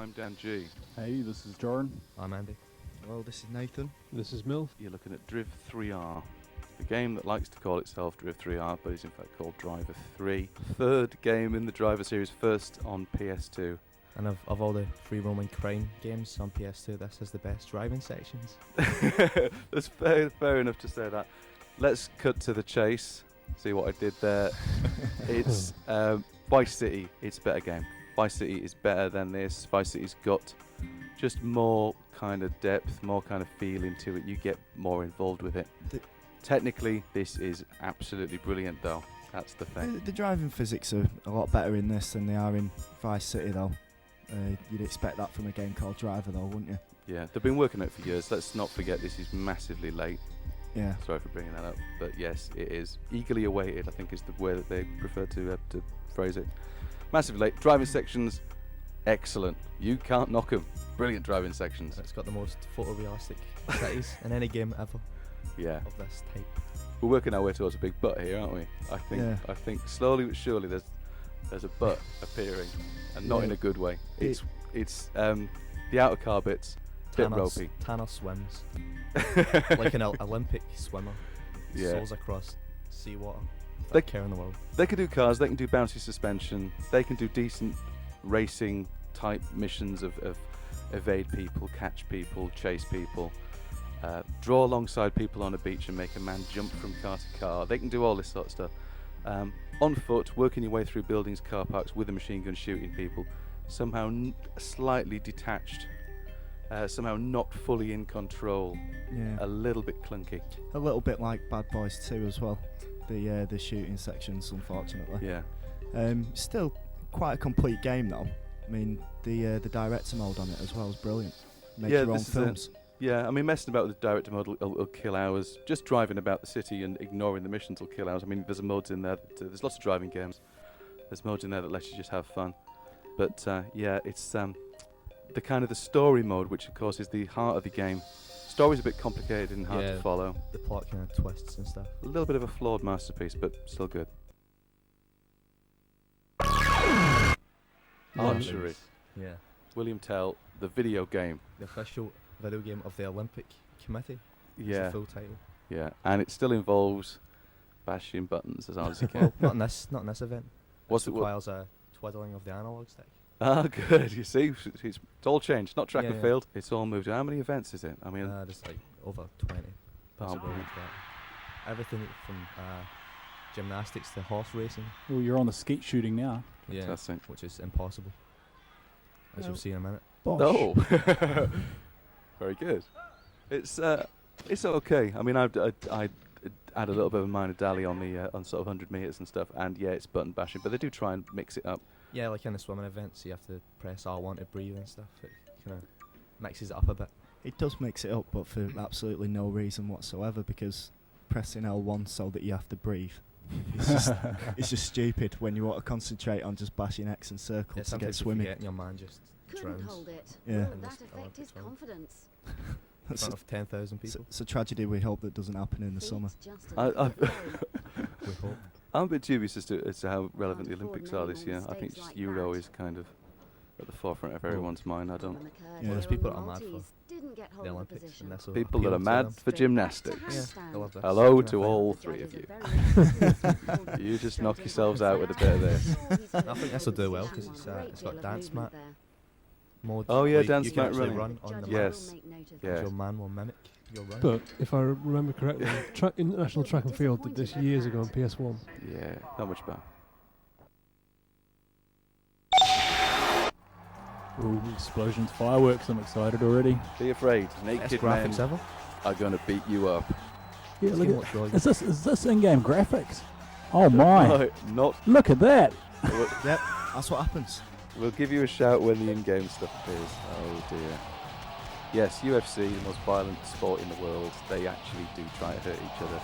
I'm Dan G. Hey, this is Jordan. I'm Andy. Well, this is Nathan. This is Milf. You're looking at Driv 3R, the game that likes to call itself Driv 3R, but is in fact called Driver 3. Third game in the Driver series, first on PS2. And of all the free roaming crime games on PS2, this is the best driving sections. That's fair enough to say that. Let's cut to the chase. See what I did there. It's Vice City. It's a better game. Vice City is better than this. Vice City's got just more kind of depth, more kind of feeling to it. You get more involved with it. Technically, this is absolutely brilliant, though. That's the thing. The driving physics are a lot better in this than they are in Vice City, though. You'd expect that from a game called Driver, though, wouldn't you? Yeah, they've been working on it for years. Let's not forget this is massively late. Yeah. Sorry for bringing that up, but yes, it is eagerly awaited. I think is the way that they prefer to phrase it. Massively late. Driving sections, excellent. You can't knock them. Brilliant driving sections. It's got the most photorealistic cities in any game ever. Yeah. Of this type. We're working our way towards a big butt here, aren't we? I think slowly but surely there's a butt appearing, and not in a good way. It's the outer car bits. Bit ropey. Tanner swims like an Olympic swimmer. Yeah. Soars across seawater. They care in the world. They can do cars. They can do bouncy suspension. They can do decent racing type missions of evade people, catch people, chase people, draw alongside people on a beach and make a man jump from car to car. They can do all this sort of stuff. On foot, working your way through buildings, car parks with a machine gun, shooting people. Somehow slightly detached. Somehow not fully in control. Yeah. A little bit clunky. A little bit like Bad Boys 2 as well. The shooting sections, unfortunately. Yeah. Still quite a complete game though. I mean, the director mode on it as well is brilliant. Make your own films. Yeah, I mean, messing about with the director mode will kill hours. Just driving about the city and ignoring the missions will kill hours. I mean, there's modes in there. There's lots of driving games. There's modes in there that let you just have fun. But yeah, it's the kind of the story mode, which of course is the heart of the game. Story's a bit complicated and hard to follow. The plot kind of twists and stuff. A little bit of a flawed masterpiece, but still good. Archery. Yeah. William Tell, the video game. The official video game of the Olympic Committee. Yeah. It's the full title. Yeah, and it still involves bashing buttons as hard as you can. Well, not in this event. What's it requires a twiddling of the analog stick. Ah, good. You see, it's all changed. Not track and yeah. field. It's all moved. How many events is it? I mean, there's like over 20. Possibly everything from gymnastics to horse racing. Oh, you're on the skeet shooting now. Yeah, fantastic. Which is impossible, as you'll see in a minute. No. Very good. It's okay. I mean, I add a little bit of a minor dally on the on sort of 100 meters and stuff, and yeah, it's button bashing, but they do try and mix it up. Yeah, like in the swimming events, you have to press R1 to breathe and stuff. It kind of mixes it up a bit. It does mix it up, but for absolutely no reason whatsoever, because pressing L1 so that you have to breathe. It's just stupid when you want to concentrate on just bashing X and circles to get swimming. And your man just drowns. Hold it. Yeah. Will that affect his confidence? In front of 10,000 people. It's a tragedy we hope that doesn't happen in the summer. We hope. I'm a bit dubious as to how relevant the Olympics are this year. I think just Euro is kind of at the forefront of everyone's mind. I don't. Well, there's people that are mad for the Olympics, and this will people that are mad for gymnastics. Yeah, I love this. Hello to all three of you. You just knock yourselves out with a bit of this. I think this will do well because it's got dance mat mode. Oh yeah, you dance can mat actually running. run on the Yes. Your man will mimic your run. But if I remember correctly, International Track and Field did this years ago on PS1. Yeah, not much better. Ooh, explosions, fireworks, I'm excited already. Be afraid, naked men graphics ever. are going to beat you up. Yeah, look at, is this in-game graphics? Oh my! No, not. Look at that! Yep, that's what happens. We'll give you a shout when the in-game stuff appears. Oh dear. Yes, UFC, the most violent sport in the world, they actually do try to hurt each other,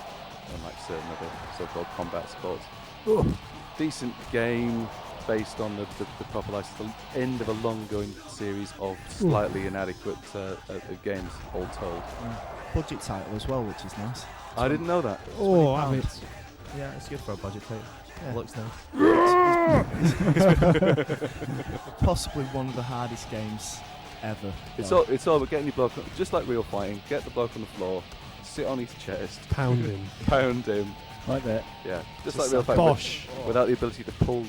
unlike certain other so-called combat sports. Ooh. Decent game based on the proper license. The end of a long-going series of slightly inadequate games, all told. Budget title as well, which is nice. I didn't know that. Oh, I mean, Yeah, it's good for a budget title. Yeah. Looks nice. Possibly one of the hardest games ever. It's though. all about getting your bloke, just like real fighting. Get the bloke on the floor, sit on his chest, Pounding. pound him. Like that. Yeah, just Just like real like fighting. Bosh. Without the ability to pull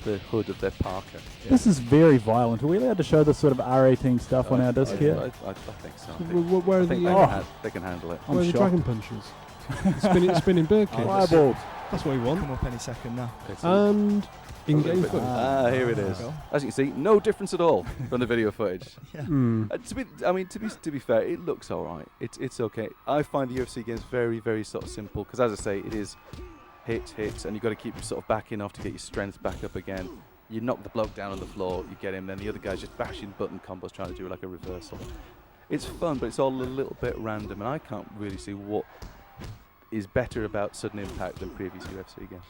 the hood of their parka. Yeah. This is very violent. Are we allowed to show this sort of R18 stuff on our disc here? I think so. I think, Where I are think the, they can handle it. I'm where are the shocked. dragon punches? spinning bird kicks. Fireballs. That's what we want. Come up any second now. And in-game bit- footage. here it There we is. go. As you can see, no difference at all from the video footage. Yeah. Hmm. To be fair, it looks all right. It's okay. I find the UFC games very, very sort of simple because, as I say, it is hit, and you've got to keep sort of backing off to get your strength back up again. You knock the bloke down on the floor, you get him, then the other guy's just bashing button combos trying to do like a reversal. It's fun, but it's all a little bit random, and I can't really see what is better about Sudden Impact than previous UFC games.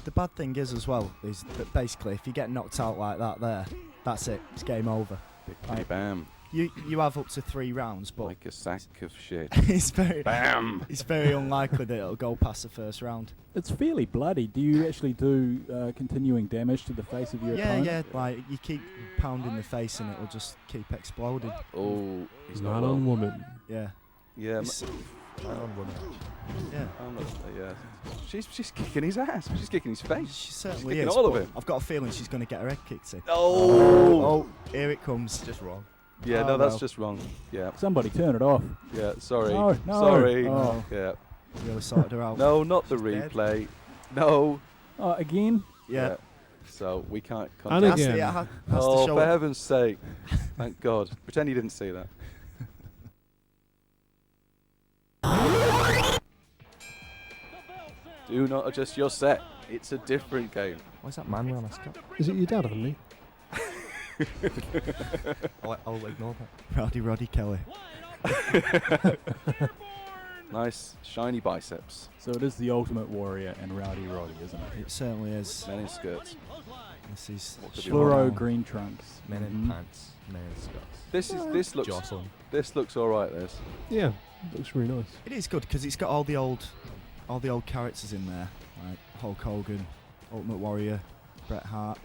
The bad thing is as well is that basically if you get knocked out like that there, that's it. It's game over. Big Right. bam, You have up to 3 rounds, but like a sack of shit. it's very Bam. it's very unlikely that it'll go past the first round. It's fairly bloody. Do you actually do continuing damage to the face of your Yeah, opponent? yeah. Like you keep pounding the face and it'll just keep exploding. Oh, he's not Man well. on woman. Yeah. Yeah, It's- Man on woman. yeah. I'm not, yeah. She's kicking his ass. She's kicking his face. She certainly kicking is. all of but him. I've got a feeling she's going to get her head kicked in. Oh. Here it comes. Just wrong. Yeah, Oh, no, that's well. just wrong. Yeah, Somebody turn it off. yeah. Sorry. No, no. Sorry. Oh. Yeah. Really sorted her out. No, not the She's dead. replay. No. Oh, again? Yeah. So we can't. And Continue. Has to, again. it has Oh, to show for it. heaven's sake! Thank God. Pretend you didn't see that. Do not adjust your set. It's a different game. Why's that man wearing a skirt? Is it your dad, Andy? I'll ignore that. Roddy Kelly. Nice shiny biceps. So it is the Ultimate Warrior and Rowdy Roddy, isn't it? It certainly is. Men in skirts. This is What could be Fluoro wrong? green trunks. Men in Mhm. pants. Men in skirts. This looks Jocelyn. this looks all right. This. Yeah, looks really nice. It is good because it's got all the old characters in there, like Hulk Hogan, Ultimate Warrior, Bret Hart.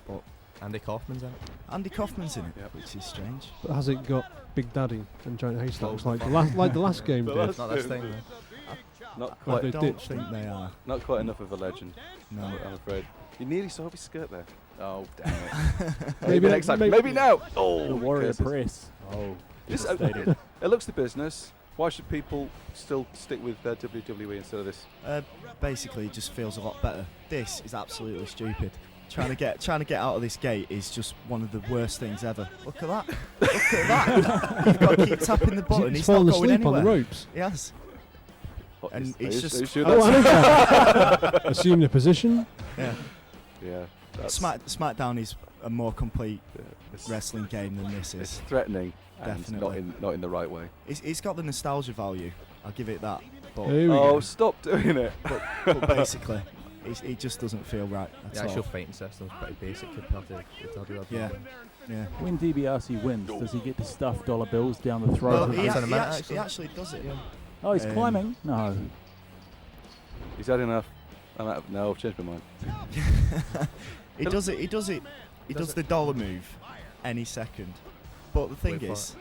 But Andy Kaufman's in it. Andy Kaufman's in it, Yep. which is strange. But has it got Big Daddy and Giant Haystacks Oh, like the last game The did? last- Not this thing, though. Not I quite. they don't ditched think them. they are. Not quite enough of a legend. No. I'm afraid. You nearly saw his skirt there. Oh damn it! Maybe maybe next time. maybe- Maybe now. Oh, The Warrior curses. Press. Oh, This- devastating. It looks the business. Why should people still stick with WWE instead of this? Basically, it just feels a lot better. This is absolutely stupid. Trying to get out of this gate is just one of the worst things ever. Look at that! Look at that! You've got to keep tapping the button. He's He's not fallen going asleep on anywhere. the ropes. Yes. What And is- it's are you- just- are you sure Oh, that's- I know. Assume the position. Yeah. yeah. That's, SmackDown is a more complete yeah, it's, wrestling game than this it's is. threatening and Definitely. not in the right way. It's got the nostalgia value. I'll give it that. But, Here we Oh, go. stop doing it! but basically, it just doesn't feel right The at actual all. fighting system's pretty basic compared to the WWE. Yeah. Yeah. When DiBiase wins, does he get to stuff dollar bills down the throat Well, of he he, the... has- in a minute, he actually. actually does it. Oh, he's um, climbing? No. He's had enough. I'm out of, no, I've changed my mind. He does it. He does it. He does the dollar move any second. But the thing Wait for is,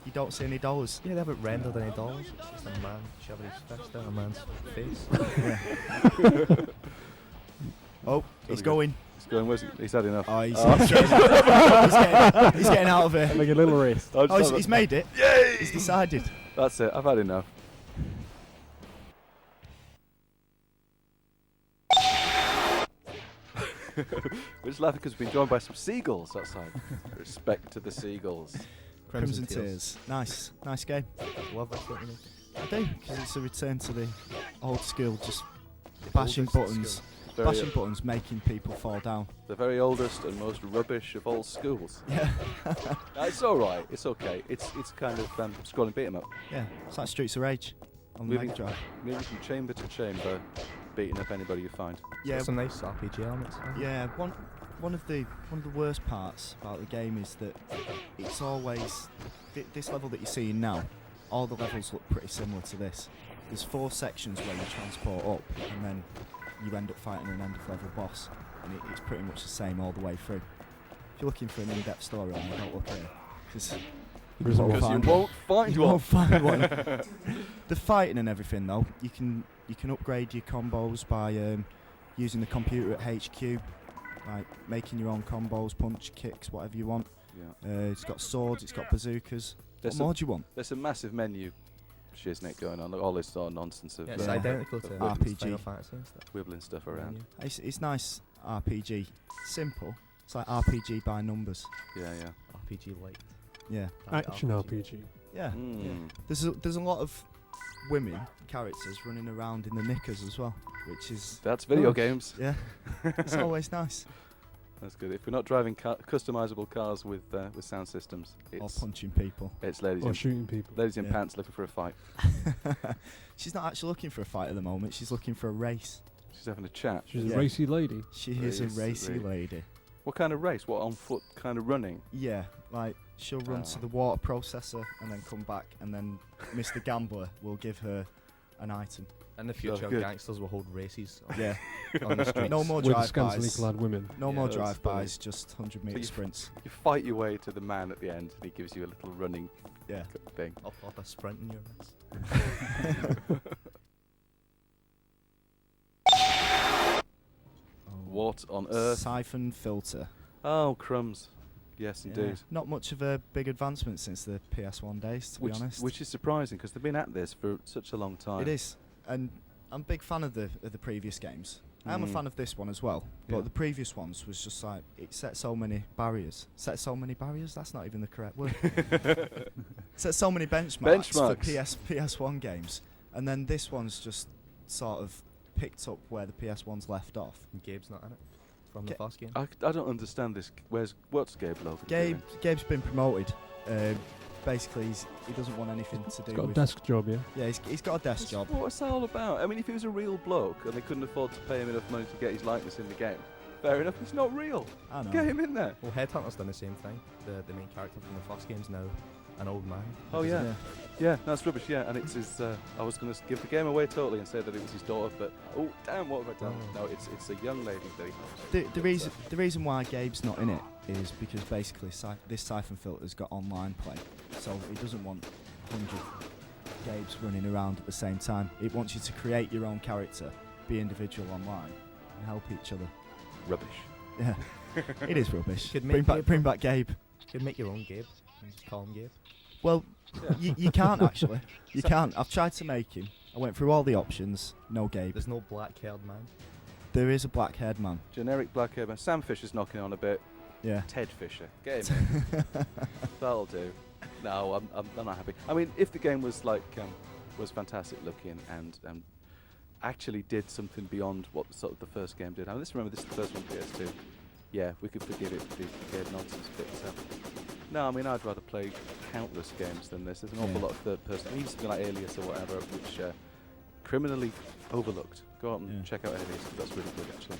you don't see any dollars. Yeah, they haven't rendered any dollars. It's just a man shoving his fist down a man's face. Yeah. Oh, he's going. He's going. Where's he? He's had enough. Oh, he's, Oh. he's he's getting out of here. Make a little rest. I'll Oh, just have he's a- made it. Yay! He's decided. That's it. I've had enough. We're just laughing because we've been joined by some seagulls outside. Respect to the seagulls. Crimson Tears. Nice game. Love this, don't you? I do, because it's a return to the old school, just bashing Oldest buttons, skill. Very, bashing buttons, making people fall down. the very oldest and most rubbish of all schools. Yeah, It's all right. It's okay. It's kind of scrolling beat 'em up, yeah. It's like Streets of Rage on the Moving- Mega Drive. moving from chamber to chamber, beating up anybody you find. Yeah, Got some nice RPG elements. yeah. One of the worst parts about the game is that it's always this level that you're seeing now. All the levels look pretty similar to this. There's 4 sections where you transport up, and then you end up fighting an end of level boss, and it's pretty much the same all the way through. If you're looking for an in-depth story, don't look here, because you won't find one. The fighting and everything though, you can upgrade your combos by using the computer at HQ, like making your own combos, punch, kicks, whatever you want. Yeah. It's got swords, it's got bazookas. What more do you want? There's a massive menu shiznit going on, all this sort of nonsense of It's identical to RPG. Final Fantasy and stuff. wibbling stuff around. It's nice RPG, simple. It's like RPG by numbers. Yeah. RPG light. Yeah, Action RPG. yeah. Mm. There's a lot of women characters running around in the knickers as well, which is That's video Nice. games. yeah, it's always nice. That's good. If we're not driving customizable cars with sound systems, Or it's punching people. ladies Or in shooting people. ladies in Yeah. pants looking for a fight. She's not actually looking for a fight at the moment. She's looking for a race. She's having a chat. She's Yeah. a racy lady. She is a racy Racy. lady. What kind of race? What, on foot kind of running? Yeah, like she'll run to Oh. the water processor and then come back, and then Mr. Gambler will give her an item. In the future, good. gangsters will hold races Yeah, on the streets. no more With scantily drive-bys. clad women. No Yeah, more that's drive-bys, just 100-meter you- sprints. You fight your way to the man at the end, and he gives you a little running Yeah. thing. Up a sprint in your race. What on earth? Siphon Filter. Oh, crumbs. Yes, Yeah. indeed. Not much of a big advancement since the PS1 days, to be honest. Which is surprising because they've been at this for such a long time. It is, and I'm a big fan of the previous games. I'm a Mm. fan of this one as well, but Yeah. the previous ones was just like it set so many barriers. Set so many barriers. That's not even the correct word. Set so many benchmarks for Benchmarks. PS1 games, and then this one's just sort of picked up where the PS1's left off. And Gabe's not in it from the Ga- first game. I don't understand this. What's Gabe Logan Gabe, doing? Gabe's been promoted. Basically, he doesn't want anything to do He's got a with. desk job, yeah. Yeah, he's got a desk job. What's that all about? I mean, if he was a real bloke and they couldn't afford to pay him enough money to get his likeness in the game, fair enough. He's not real. I know. Get him in there. Well, Headhunter's done the same thing. The main character from the first game's now an old man. Oh, Isn't yeah. it? Yeah, that's rubbish. Yeah, and it's his. I was going to give the game away totally and say that it was his daughter, but oh damn, what have I done? Oh. No, it's a young lady that he knows. The reason why Gabe's not in it is because basically this Siphon Filter's got online play, so he doesn't want 100 Gabes running around at the same time. It wants you to create your own character, be individual online, and help each other. Rubbish. Yeah, it is rubbish. Could Bring make back, Gabe bring back Gabe. You could make your own Gabe and just call him Gabe. Well, Yeah. you can't actually. You So- can't. I've tried to make him. I went through all the options. No Gabe. There's no black-haired man. There is a black-haired man. Generic black hair. Sam Fisher's knocking on a bit. Yeah. Ted Fisher. Get him in. That'll do. No, I'm not happy. I mean, if the game was like was fantastic looking and actually did something beyond what sort of the first game did. I mean, let's remember this is the first one PS2. Yeah, we could forgive it for the game nonsense bit. No, I mean, I'd rather play countless games than this. There's an awful Yeah. lot of third person. Even something like Alias or whatever, which criminally overlooked. Go out and Yeah. check out Alias. 'Cause that's really good, actually.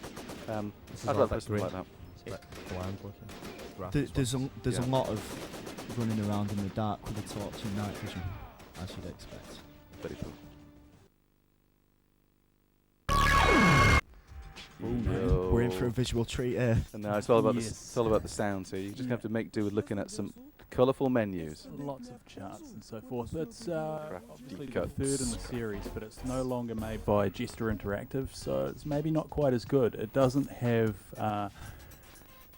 This is I'd all rather a play bit something like grey. that. It's a bit bland looking. There's Yeah. a lot of running around in the dark with a torch and night vision, as you'd expect. Very cool. We're in for a visual treat here. And now it's all about Yes. it's all about the sound. So you just Yeah. have to make do with looking at some colourful menus. Lots of charts and so forth. It's obviously the cuts. third in the series, but it's no longer made by Jester Interactive, so it's maybe not quite as good. It doesn't have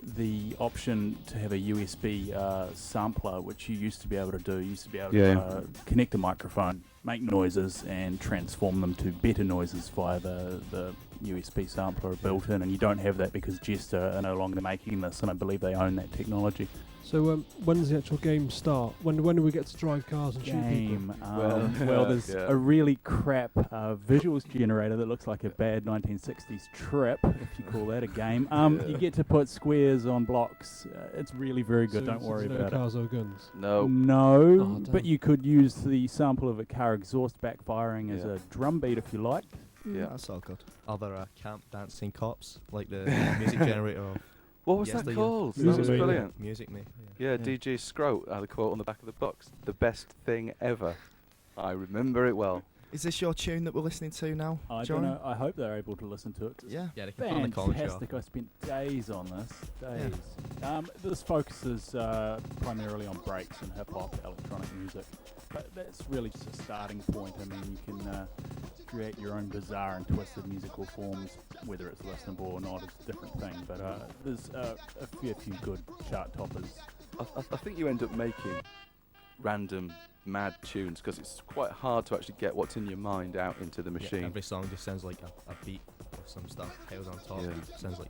the option to have a USB sampler, which you used to be able to do. You used to be able Yeah. to connect a microphone, make noises, and transform them to better noises via the USB sampler built in, and you don't have that because Jester are no longer making this, and I believe they own that technology. So when does the actual game start? When do we get to drive cars and shoot people? Game. Well, Well, there's yeah. a really crap visuals generator that looks like a bad 1960s trip, if you call that a game. Yeah. You get to put squares on blocks. It's really very good. So Don't worry no about it. cars or guns. No. No, Oh, but damn. you could use the sample of a car exhaust backfiring as Yeah. a drum beat if you like. Yeah. That's all good. Other camp dancing cops, like the music generator of What was Yes, that they- called? That Music was Maker. brilliant. Music Maker. Yeah, Yeah. DJ Scroat had a quote on the back of the box. The best thing ever. I remember it well. Is this your tune that we're listening to now, I John? don't know. I hope they're able to listen to it. Yeah. Yeah, they can put on the commentary. Fantastic. I spent days on this. Days. This focuses primarily on breaks and hip-hop, electronic music. But that's really just a starting point. I mean, you can create your own bizarre and twisted musical forms, whether it's listenable or not, it's a different thing. But there's a fair few good chart toppers. I think you end up making random mad tunes because it's quite hard to actually get what's in your mind out into the machine. Yeah, every song just sounds like a beat with some stuff held on top. Yeah. It sounds like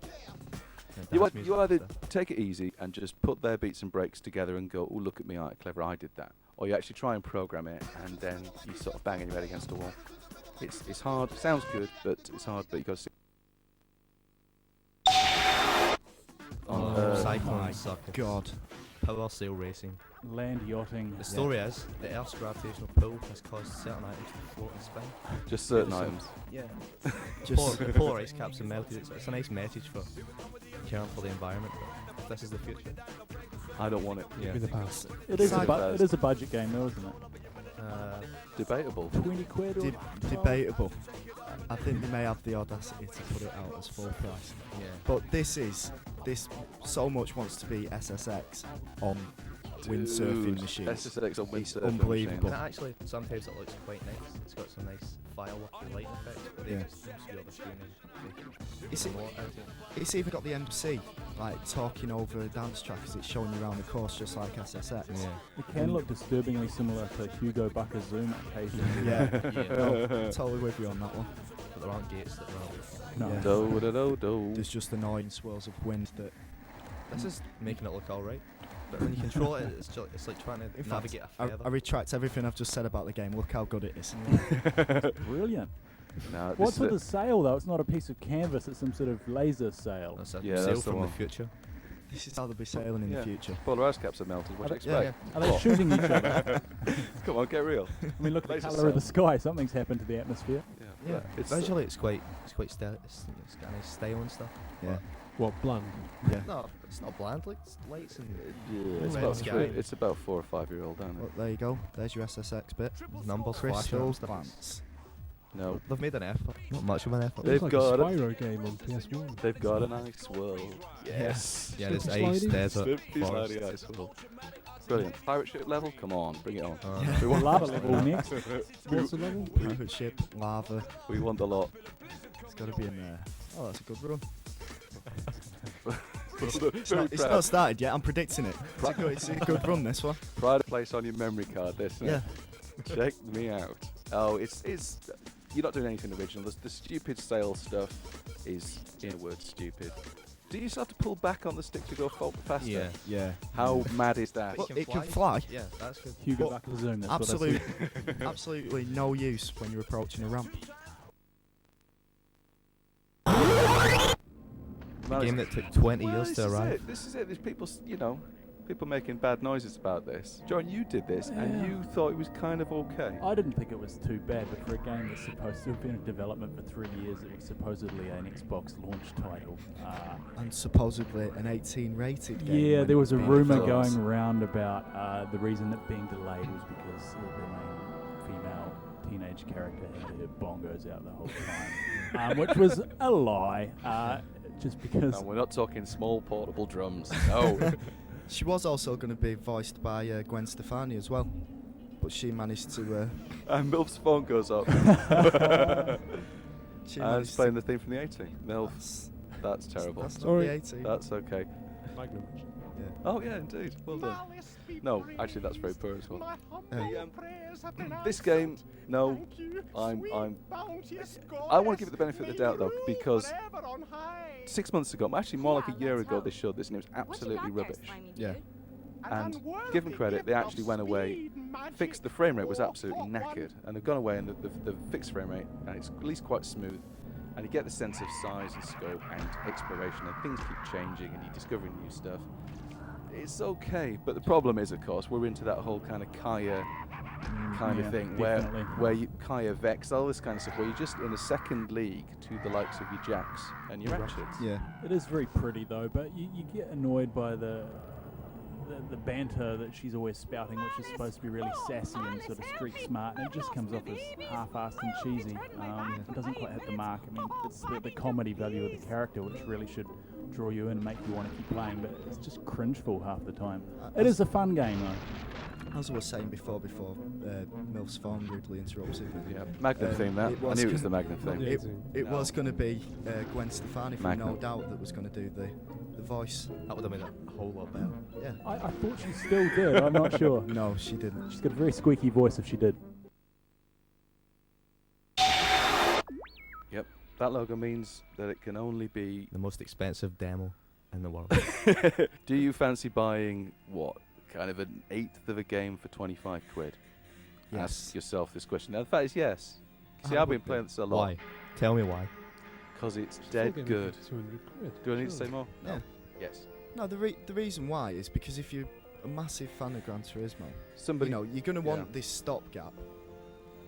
You either take it easy and just put their beats and breaks together and go, oh, look at me, clever, I did that. Or you actually try and program it and then you sort of bang your head against the wall. It's hard. It sounds good, but it's hard. But you got to see. Cyclone suck. God. Power sail racing. Land yachting. The story is the Earth's gravitational pull has caused certain items to float and spin. Just certain So- items. Yeah. Just The polar ice caps have melted. It's a nice message for caring for the environment. But if this is the future, I don't want it. yeah. In the past. It is, Sci-fi. it is a budget game though, isn't it? Debatable. 20 quid or de- 12? debatable. I think they may have the audacity to put it out as full price. Yeah. But this so much wants to be SSX on windsurfing Dude, machines. SSX on It's windsurfing unbelievable. And actually, sometimes it looks quite nice. It's got some nice fireworky light effects, but they Yeah. just obscure the tuning. Is it- It's even got the MC like talking over a dance track as it's showing you around the course, just like SSX. Yeah. It can look disturbingly similar to Hugo Bucker's Zoom occasionally. Yeah. Yeah. No, totally with you on that one. But there aren't gates that run. No. Yeah. Do-da-do-do. There's just annoying swirls of wind that. This is making it look alright. But when you control it, it's like trying to In fact, navigate a I feather. retract everything I've just said about the game. Look how good it is. Brilliant. No, this What's is with it. the sail though? It's not a piece of canvas, it's some sort of laser sail. That's a Yeah, sail that's the from the one. future. This is how they'll be sailing in Yeah. the future. Polar ice caps are melted. What do you Yeah, expect? Are they shooting each other? Come on, get real. I mean, look at the Laser colour of the sail. sky. Something's happened to the atmosphere. Yeah, It's visually it's quite style. It's got nice style and stuff. Yeah. What, bland? Yeah. No, it's not bland. Like it's lights and yeah, it's Red about sky. it's about 4 or 5 year old, isn't Well, it? there you go. There's your SSX bit. numbers flashing Crystal and stuff. plants. No, They've made an effort. Not much of an effort. They've It's like got a it. Spyro game on PS1. they've got a nice world. Yes. Yeah, there's Slippery ice, sliding. desert, Slippery forest. slidey ice world. Brilliant. Pirate ship level? Come on, bring it on. We The lava level next. What's the level? Private ship, lava. We want the lot. It's got to be in there. Oh, that's a good run. Very It's not proud. started yet. I'm predicting it. It's a good run, this one. Pride of place on your memory card, this. Yeah. Check me out. Oh, it's you're not doing anything original. The stupid sales stuff is, in a word, stupid. Do you still have to pull back on the stick to go faster? Yeah. Yeah. How mad is that? Well, it can fly. Yeah, that's good. Hugo What? Bucker's Zoom. That's what I Absolute, said. absolutely no use when you're approaching a ramp. A game that took 20 years to arrive. This is it. There's people, people making bad noises about this. John, you did this, and you thought it was kind of okay. I didn't think it was too bad, but for a game that's supposed to have been in development for 3 years, it was supposedly an Xbox launch title. And supposedly an 18 rated game. Yeah, when there was a being rumour developed. going around about the reason it being delayed was because the main female teenage character had her bongos out the whole time, which was a lie, just because... And we're not talking small portable drums. No. She was also going to be voiced by Gwen Stefani as well, but she managed to. And Milf's phone goes up. She And managed it's playing the theme from the 18. Milf. That's, That's terrible. that's not Sorry. the 18. That's okay. Magnum. Yeah. Oh yeah, indeed. Well done. No, actually, that's very poor as well. This game, no, I want to give it the benefit of the doubt though, because 6 months ago, actually more like a year ago, they showed this and it was absolutely rubbish. Yeah. And give them credit, they actually went away, fixed the frame rate was absolutely knackered, and they've gone away and the fixed frame rate, and it's at least quite smooth, and you get the sense of size and scope and exploration, and things keep changing and you're discovering new stuff. It's okay, but the problem is, of course, we're into that whole kind of Kaya kind Yeah, of thing, definitely. where you Kaya Vex, all this kind of stuff, where you're just in a second league to the likes of your Jacks and your Ratchets. Yeah. It is very pretty though, but you get annoyed by the the banter that she's always spouting, which is supposed to be really sassy and sort of street smart, and it just comes off as half-assed and cheesy. It doesn't quite hit the mark. I mean, it's the comedy value of the character which really should draw you in and make you want to keep playing, but it's just cringeful half the time. It is a fun game though. As I was saying before Milf's phone rudely interrupted me. Yeah, Magnum theme that. I knew it was the Magnum theme. It was going to be Gwen Stefani from Magnum. No Doubt that was going to do the voice. That would have been a whole lot better. Yeah. I thought she still did, I'm not sure. No, she didn't. She's got a very squeaky voice if she did. Yep, that logo means that it can only be... The most expensive demo in the world. Do you fancy buying, what, kind of an eighth of a game for 25 quid? Yes. Ask yourself this question. Now, the fact is yes. See, I I've been would be. playing this a lot. Why? Tell me why. Because it's Still dead gave me good. 200 quid. Do I need to say Surely. more? No. Yeah. Yes. No, the reason why is because if you're a massive fan of Gran Turismo, Somebody... you know, you're going to want Yeah. this stopgap.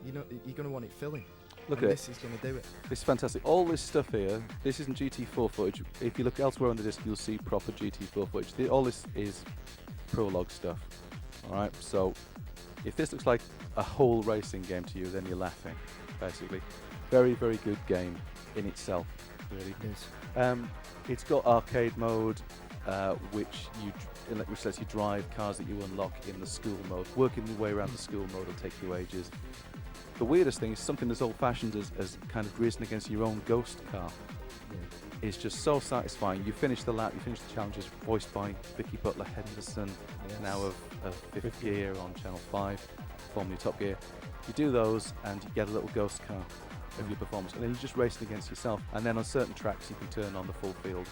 You know, you're going to want it filling. Look and at it. this is going to do it. It's fantastic. All this stuff here, this isn't GT4 footage. If you look elsewhere on the disc, you'll see proper GT4 footage. All this is Prologue stuff. Alright, so if this looks like a whole racing game to you, then you're laughing, basically. Very, very good game in itself, really. It is. It's got arcade mode, which lets you drive cars that you unlock in the school mode. Working your way around the school mode will take you ages. The weirdest thing is something as old-fashioned as kind of racing against your own ghost car. It's just so satisfying. You finish the lap, you finish the challenges, voiced by Vicky Butler Henderson, now of Fifth Gear on Channel 5, formerly Top Gear. You do those and you get a little ghost car of your performance, and then you're just racing against yourself. And then on certain tracks you can turn on the full field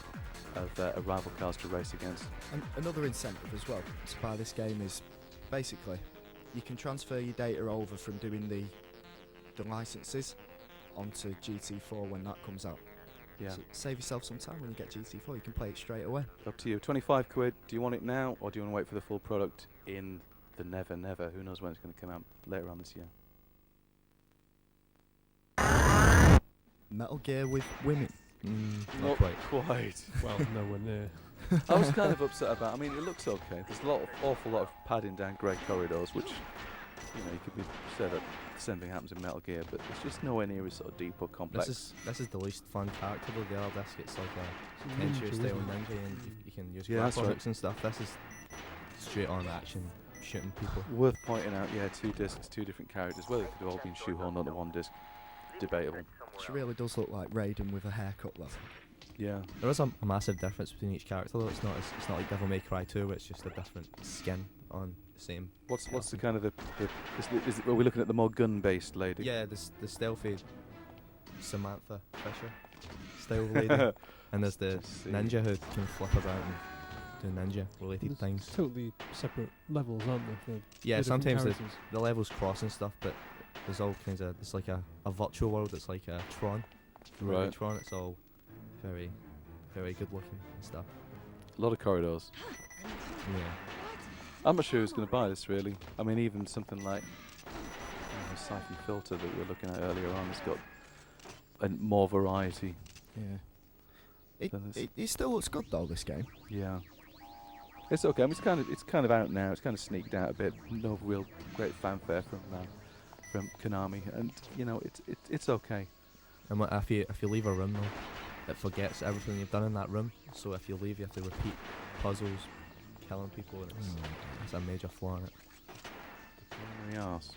of rival cars to race against. And another incentive as well to buy this game is basically you can transfer your data over from doing the licenses onto GT4 when that comes out. Yeah, So save yourself some time when you get GT4. You can play it straight away. up to you. 25 quid. Do you want it now, or do you want to wait for the full product in the never? Who knows when it's going to come out later on this year? Metal Gear with women. Not quite. quite. Well, nowhere near. I was kind of upset about. I mean, it looks okay. There's awful lot of padding down grey corridors, which you could be said that the same thing happens in Metal Gear, but it's just nowhere near as sort of deep or complex. This is the least fun character of the other disc. It's like a It's a Tenchu ninja, style isn't it? ninja, and you can use Yeah, that's grapple right. hooks and stuff. This is straight on action, shooting people. Worth pointing out, yeah, 2 discs, 2 different characters. Whether it could have all been shoehorned onto one disc, debatable. She really does look like Raiden with a haircut though. Yeah. There is a massive difference between each character though. It's not like Devil May Cry 2 where it's just a different skin on the same. What's the kind of are we looking at the more gun-based lady? Yeah, the stealthy Samantha Fisher style lady, and there's the Let's see. ninja who can flip about and do ninja related There's things. totally separate levels, aren't there? For Yeah, the different sometimes characters? the levels cross and stuff, but there's all kinds of. It's like a virtual world. It's like a Tron. Really Right. Tron. It's all very, very good looking and stuff. A lot of corridors. Yeah. I'm not sure who's going to buy this, really. I mean, even something like Siphon Filter that we were looking at earlier on has got more variety. Yeah. Than this. It still looks good though, this game. Yeah. It's okay. I mean, it's kind of out now. It's kind of sneaked out a bit. No real great fanfare from Konami, and it's okay. And if you leave a room though, it forgets everything you've done in that room. So if you leave, you have to repeat puzzles, killing people, and it's a major flaw in it. Pain in the arse.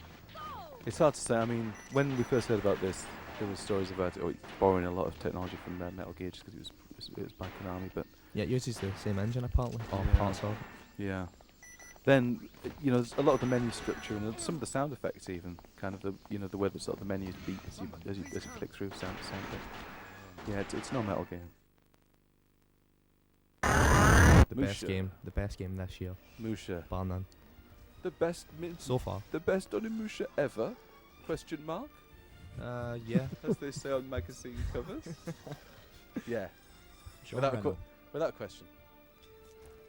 It's hard to say. I mean, when we first heard about this, there were stories about it borrowing a lot of technology from Metal Gear just because it was by Konami, but Yeah, it uses the same engine apparently, or Yeah. parts of it. yeah. Then there's a lot of the menu structure and some of the sound effects, even kind of the way that sort of the menus beep as you click through sound the same thing. Yeah, it's no Metal Gear. The Musha. best game this year, Musha. bar none. The best So far. the best Onimusha ever? Question mark? Yeah. As they say on magazine covers. Yeah. Jean Without, Reno. without question.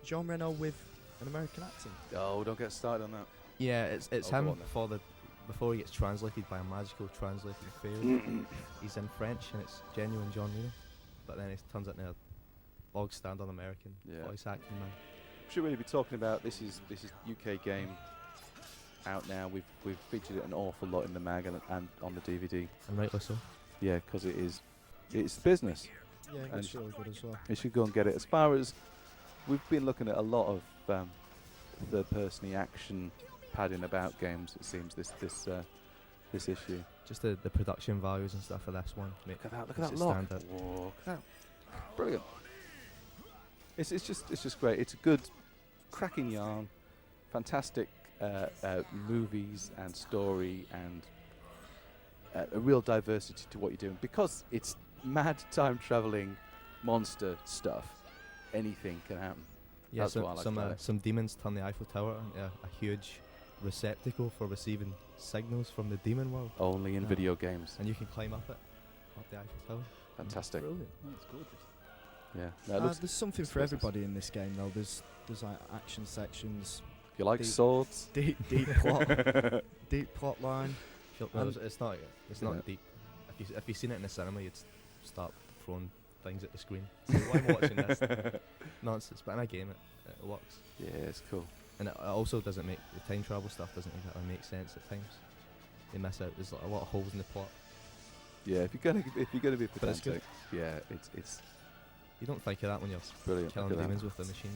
Jean Reno with an American accent. Oh, don't get started on that. Yeah, it's Oh, go him on then. before he gets translated by a magical translating fairy. He's in French and it's genuine John Reno, but then he turns into a bog standard American Yeah. voice acting man. should really be talking about. This is UK game out now. We've featured it an awful lot in the mag and on the DVD. And rightly so. Yeah, because it's business. Yeah, And it's really good as well. You should go and get it. As far as we've been looking at a lot of third-person action padding about games. It seems this issue. Just the production values and stuff for this one. Look at that! Look makes at it that lock! stand out. Whoa, look at that! Brilliant. It's just great. It's a good, cracking yarn, fantastic movies and story, and a real diversity to what you're doing, because it's mad time traveling monster stuff. Anything can happen. Yeah, That's what I like about it. some demons turn the Eiffel Tower into a huge receptacle for receiving signals from the demon world, Only in video games. and you can climb up the Eiffel Tower. Fantastic. Brilliant. That's gorgeous. Yeah. No, it looks, There's something it's for business. everybody in this game, though. There's like action sections, if you like deep- swords. deep plot line. No, And- it's not deep. If you seen it in the cinema, you'd start throwing things at the screen. So why am I watching this nonsense? But in a game, it works. Yeah, it's cool. And it also doesn't make the time travel stuff doesn't exactly make sense at times. They miss out. There's like a lot of holes in the plot. Yeah, if you're gonna be But it's good. pedantic, yeah, it's You don't think of that when you're brilliant. killing Look at that. demons with a machine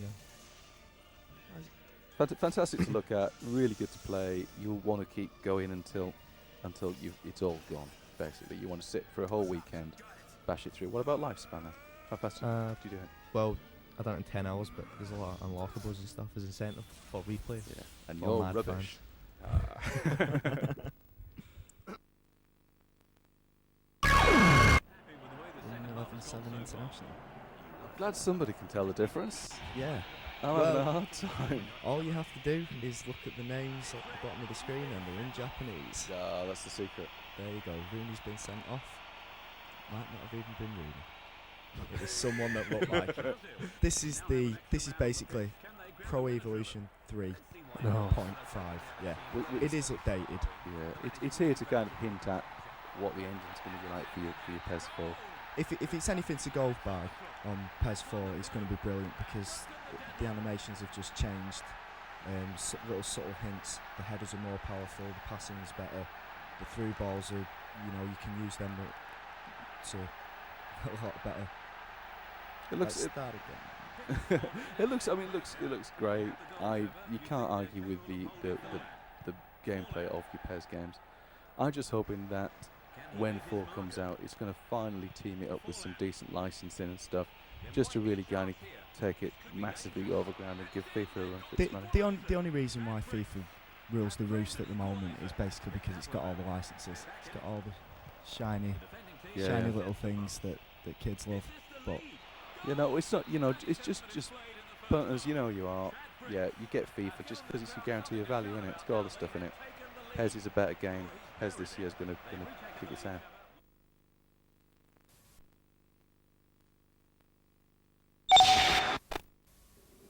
gun. Fantastic to look at. Really good to play. You'll want to keep going until it's all gone. Basically, you want to sit for a whole weekend, bash it through. What about lifespan? How fast do you do it? Well, I done it in 10 hours, but there's a lot of unlockables and stuff as incentive for replay. Yeah, and For all you're mad rubbish. In 11-7 international. Glad somebody can tell the difference. Yeah. I'm having a hard time. All you have to do is look at the names at the bottom of the screen, and they're in Japanese. Ah, that's the secret. There you go. Rooney's been sent off. Might not have even been Rooney. It was someone that looked like him. This is basically Pro Evolution 3.5. Yeah. It is updated. Yeah, it's here to kind of hint at what the engine's going to be like for your PS4. If it's anything to go by on PES 4, it's going to be brilliant, because the animations have just changed. Little subtle hints. The headers are more powerful. The passing is better. The through balls are, you can use them to a lot better. It looks. Let's start again. It looks great. You can't argue with the gameplay of your PES games. I'm just hoping that when 4 comes out, it's going to finally team it up with some decent licensing and stuff, just to really kind of take it massively overground and give FIFA a run for its money. The only reason why FIFA rules the roost at the moment is basically because it's got all the licenses. It's got all the shiny little things that kids love. But it's not. It's just punters. You know you are. Yeah, you get FIFA just because it's your guarantee of value, innit? It's got all the stuff in it. PES is a better game. PES this year is going to kick its ass.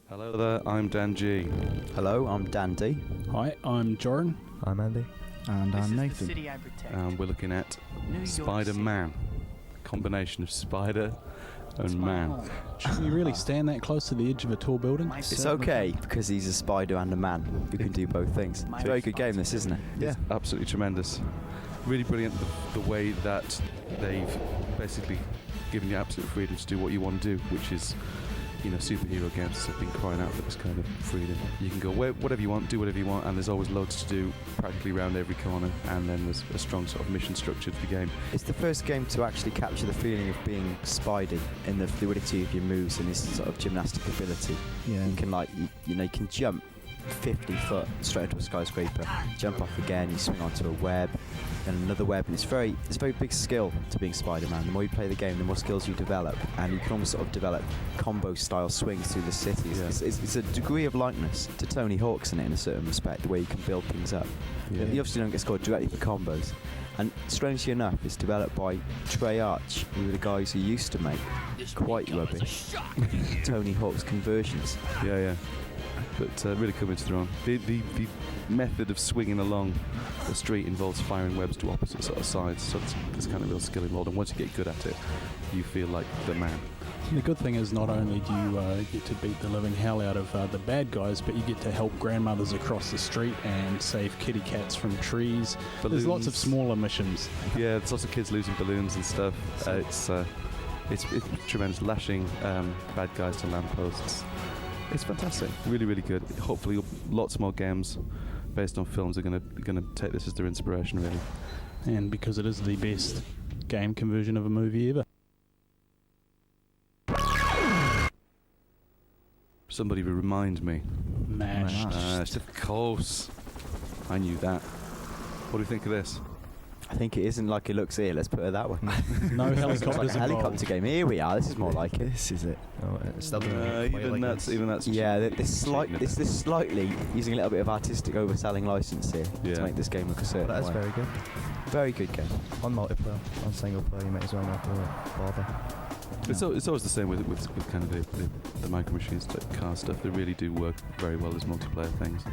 Hello there, I'm Dan G. Hello, I'm Dan D. Hi, I'm Joran. I'm Andy. and I'm Nathan. We're looking at Spider-Man. Combination of spider and man. Should we really stand that close to the edge of a tall building? It's okay because he's a spider and a man who can do both things. It's a very good game, this, isn't it? Yeah. Absolutely tremendous. Really brilliant the way that they've basically given you absolute freedom to do what you want to do, which is, superhero games have been crying out for this kind of freedom. You can go whatever you want, do whatever you want, and there's always loads to do practically around every corner, and then there's a strong sort of mission structure to the game. It's the first game to actually capture the feeling of being spidered in the fluidity of your moves and this sort of gymnastic ability. Yeah. You can you can jump 50 foot straight into a skyscraper, jump off again, you swing onto a web, then another web, and it's a very big skill to being Spider-Man. The more you play the game, the more skills you develop, and you can almost sort of develop combo-style swings through the cities. Yeah. It's a degree of likeness to Tony Hawk's in it in a certain respect, the way you can build things up. Yeah. You obviously don't get scored directly for combos, and strangely enough, it's developed by Trey Arch, who were the guys who used to make quite rubbish Tony Hawk's conversions. Yeah. but really coming to their own. The method of swinging along the street involves firing webs to opposite sort of sides, so there's kind of real skill involved, and once you get good at it, you feel like the man. The good thing is not only do you get to beat the living hell out of the bad guys, but you get to help grandmothers across the street and save kitty cats from trees. There's lots of smaller missions. Yeah, there's lots of kids losing balloons and stuff. It's tremendous, lashing bad guys to lampposts. It's fantastic, really, really good. Hopefully, lots more games based on films are gonna take this as their inspiration, really. And because it is the best game conversion of a movie ever. Somebody remind me. Mashed. Of course. I knew that. What do you think of this? I think it isn't like it looks here, let's put it that way. No It's helicopters like a helicopter game. Here we are, this is more like it. This is it. No, it's still doesn't quite Even like that's Yeah, this slightly using a little bit of artistic overselling license here Yeah. to make this game look a certain But that is way. very good. Very good game. On multiplayer, on single player, you might as well not bother. It's always the same with kind of the micro machines type car stuff. They really do work very well as multiplayer things,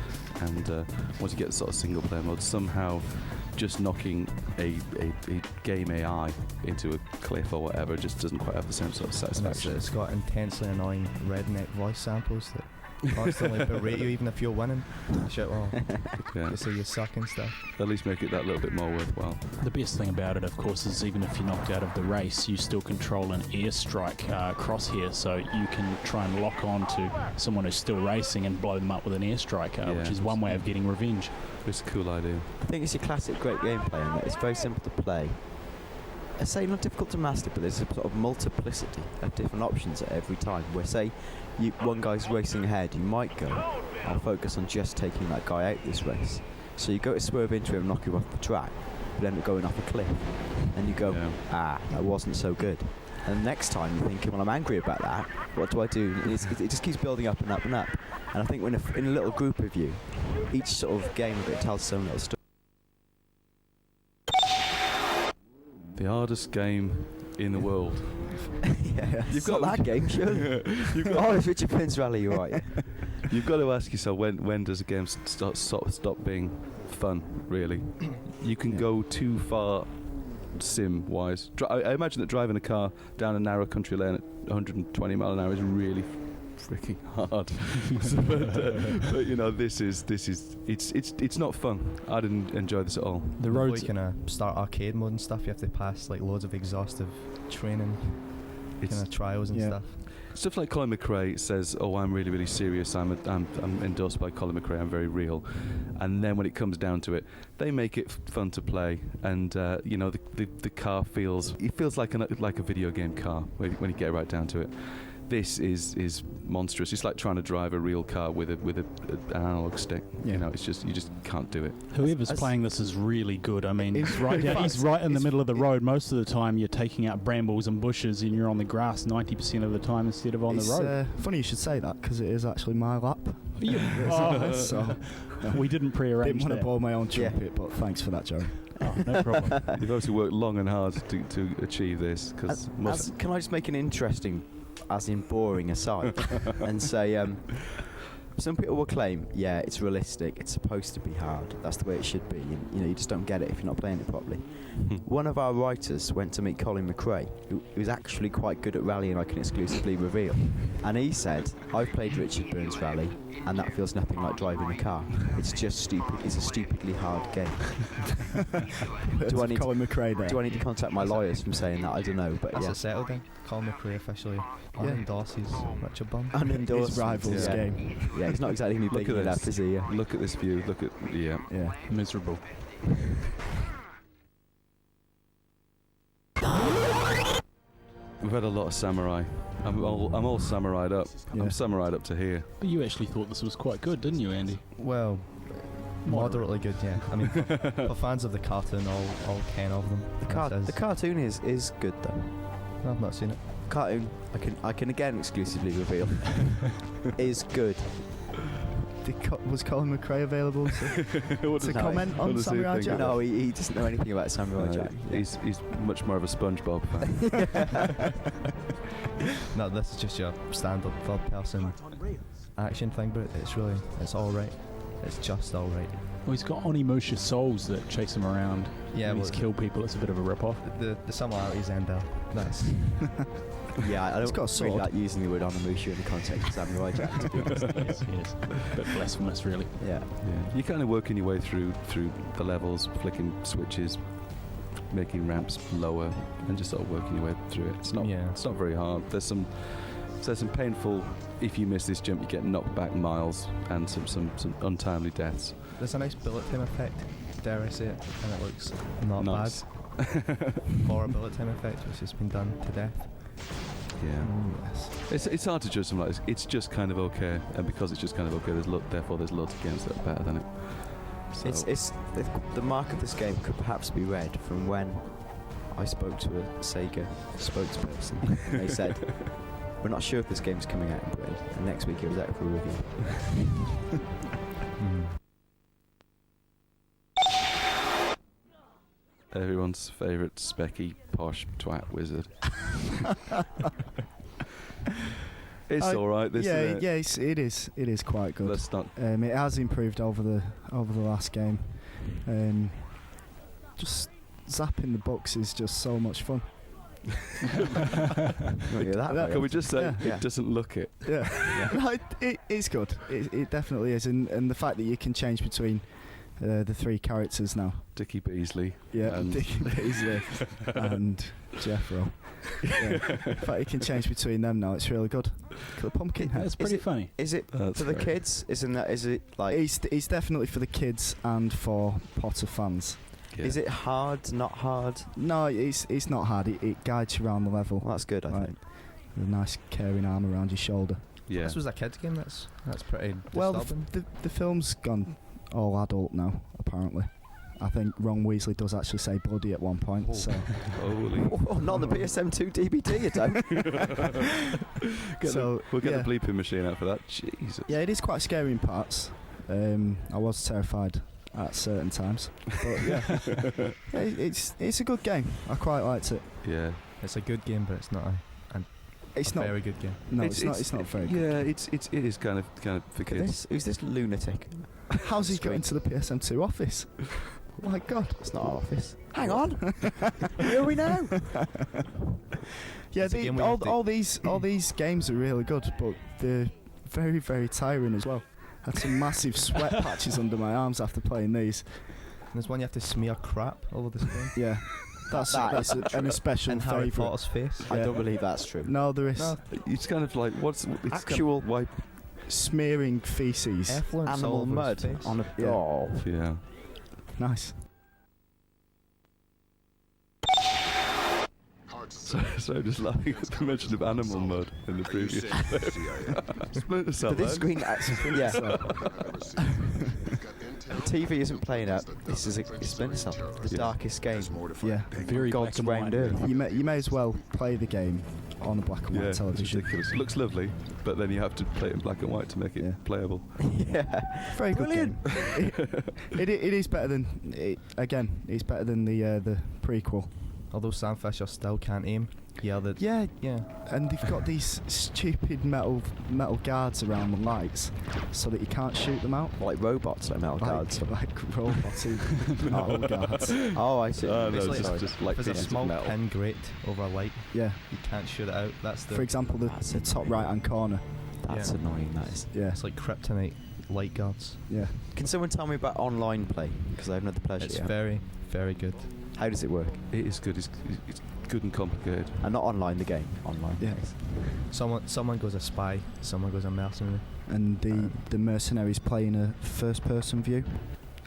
and once you get the sort of single player mode, somehow just knocking a game AI into a cliff or whatever just doesn't quite have the same sort of satisfaction. It's got intensely annoying redneck voice samples that constantly berate you even if you're winning. Shit, well, Yeah. you say you suck and stuff. At least make it that little bit more worthwhile. The best thing about it, of course, is even if you're knocked out of the race, you still control an airstrike crosshair, so you can try and lock on to someone who's still racing and blow them up with an airstrike, which is one way of getting revenge. It's a cool idea. I think it's your classic great gameplay in that it's very simple to play. I say not difficult to master, but there's a sort of multiplicity of different options at every time. Where say one guy's racing ahead, you might go, I'll focus on just taking that guy out this race. So you go to swerve into him, knock him off the track, but end up going off a cliff. And you go, that wasn't so good. And next time you're thinking, well, I'm angry about that. What do I do? And it just keeps building up and up and up. And I think when in a little group of you, each sort of game of it tells its own little story. The hardest game in the world. Yeah, you've got that game, sure. It's Richard Prince Rally, you're right. You've got to ask yourself when does a game stop being fun? Really, you can go too far sim-wise. I imagine that driving a car down a narrow country lane at 120 mile an hour is really freaking hard. but you know, it's not fun. I didn't enjoy this at all. The Before roads you can start arcade mode and stuff, you have to pass like loads of exhaustive training, kind of trials and stuff. Stuff like Colin McRae says, "Oh, I'm really, really serious. I'm endorsed by Colin McRae. I'm very real." And then when it comes down to it, they make it fun to play, and you know, the car feels like a video game car when you get right down to it. This is monstrous. It's like trying to drive a real car with an analog stick. Yeah. You know, it's just you just can't do it. Whoever's playing this is really good. I mean, he's right in the middle of the road. Most of the time, you're taking out brambles and bushes, and you're on the grass 90% of the time instead of on the road. Funny you should say that, because it is actually my lap. So we didn't prearrange didn't want that. to blow my own trumpet, but thanks for that, Joe. Oh, no problem. You've obviously worked long and hard to achieve this. Because Can I just make an interesting, as in boring aside, and say some people will claim, yeah, it's realistic, it's supposed to be hard, that's the way it should be, and you know, you just don't get it if you're not playing it properly. One of our writers went to meet Colin McRae, who was actually quite good at rallying, I can exclusively reveal, and he said, I've played Richard Burns Rally, and that feels nothing like driving a car. It's just stupid. It's a stupidly hard game. Do I need Colin McRae there? Do I need to contact my lawyers from saying that? I don't know, but That's yeah. it settled then. Colin McRae officially unendorses Richard Burns. Unendorsed. His rival's Yeah. game. Yeah, he's not exactly me Look bigging at it up, this. is he? Yeah. look at this view. Look at Yeah. Miserable. We've had a lot of samurai. I'm all samurai'd up. Yeah. I'm samurai'd up to here. But you actually thought this was quite good, didn't you, Andy? Well, moderately good, yeah. I mean, for fans of the cartoon, all 10 of them. The cartoon is good though. I've not seen it. Cartoon, I can again exclusively reveal, is good. Was Colin McRae available to comment on Samurai Jack? No, he doesn't know anything about Samurai Jack. He's much more of a SpongeBob fan. No, this is just your standard third person action thing, but it's all right. It's just all right. Well, he's got Onimusha souls that chase him around. Yeah, when well, he's killed people. It's a bit of a rip-off. The similarities end there. Nice. Yeah, I It's got a don't sword. really like using the word Onimusha in the context of Samurai Jack, to be honest. Yes. A bit blasphemous, really. Yeah. Yeah. You're kind of working your way through the levels, flicking switches, making ramps lower, and just sort of working your way through it. It's not very hard. There's some painful. If you miss this jump, you get knocked back miles, and some untimely deaths. There's a nice bullet time effect, dare I say it, and it looks not Nice. bad for a bullet time effect, which has been done to death. Yeah. It's hard to judge something like this. It's just kind of okay, and because it's just kind of okay, therefore there's loads of games that are better than it. So It's the mark of this game could perhaps be read from when I spoke to a Sega spokesperson. And they said, "We're not sure if this game's coming out in Britain, and next week it was out for review." everyone's favourite specky posh twat wizard. It's all right. This isn't it? It is quite good. Let's not. It has improved over the last game. Just zapping the box is just so much fun. Can we just say Yeah. it doesn't look it? Yeah, no, it's good. It definitely is, and the fact that you can change between the three characters now. Dickie Beasley. Yeah, and Dickie Beasley and Jeffro. Yeah. The fact you can change between them now, it's really good. The pumpkin head. It's pretty funny. Is it That's for the great. kids? Is it like? It's definitely for the kids and for Potter fans. Yeah. Is it hard? Not hard? No, it's not hard. It guides you around the level. Well, that's good. I Right. think. With a nice caring arm around your shoulder. Yeah. This was a kid's game. That's pretty Well, disturbing. the film's gone all adult now, apparently. I think Ron Weasley does actually say bloody at one point. Oh. So, Holy. Oh, not the PSM2 DVD, you don't. We'll get yeah. the bleeping machine out for that. Jesus. Yeah, it is quite scary in parts. I was terrified at certain times, but yeah, it's a good game. I quite liked it. Yeah. It's a good game, but it's not a very good game. No, it's not very good. Yeah, it is kind of for Look at kids. this. Who's this lunatic? How's he got into the PSM2 office? My God! It's not our office. Hang on. Where are we now? Yeah, It's a game where you have to- all these games are really good, but they're very, very tiring as well. I had some massive sweat patches under my arms after playing these. There's one you have to smear crap all over the screen. Yeah, that's an especial In Harry favourite. Potter's face. I Yeah. don't believe that's true. No, there is No. It's kind of like it's Actual wipe. smearing feces. Effluence all Animal over his mud face. on a Yeah. doll. Yeah. Nice. So just laughing at the mention of animal mud in the previous Splinter Cell. But this then. screen, yeah. The TV isn't playing out. This is it's Splinter Cell, the Yeah. darkest game. Yeah, Very God's black and round white. earth. you may as well play the game on a black and white Yeah, it's television. ridiculous. It looks lovely, but then you have to play it in black and white to make it Yeah. playable. Yeah. Very Brilliant. good game. it is better than it's better than the prequel. Although Sam Fisher still can't aim. Yeah, Yeah, and they've got these stupid metal guards around the lights, so that you can't shoot them out. Like robots, like metal guards. like robotic metal guards. Oh, I see. No, Basically, it's just like if there's a pieces of small metal. pin grate over a light, Yeah. you can't shoot it out. That's the. For example, the top right-hand corner. That's Yeah. annoying. That is. Yeah, It's like kryptonite light guards. yeah. Can someone tell me about online play? Because I haven't had the pleasure It's yet. very, very good. How does it work? It is good. It's good and complicated. And not online, the game. Online. Yeah. Someone goes a spy, someone goes a mercenary. And the mercenaries play in a first-person view,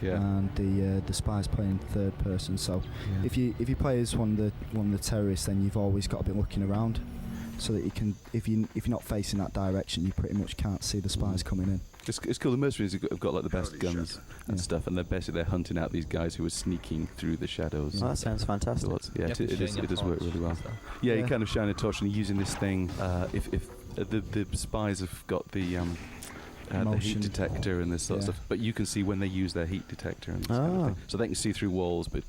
Yeah. and the spies play in third person. So if you play as one of the terrorists, then you've always got to be looking around, so that you can, if you're not facing that direction, you pretty much can't see the spies coming in. It's cool. The mercenaries have got like the best guns and Yeah. stuff, and they're hunting out these guys who are sneaking through the shadows. Oh, that sounds fantastic. Yeah, it does work really well. Yeah, Yeah. you kind of shine a torch and you're using this thing. If the spies have got the heat Motion. detector and this sort of Yeah. stuff, but you can see when they use their heat detector and this kind of thing. So they can see through walls, but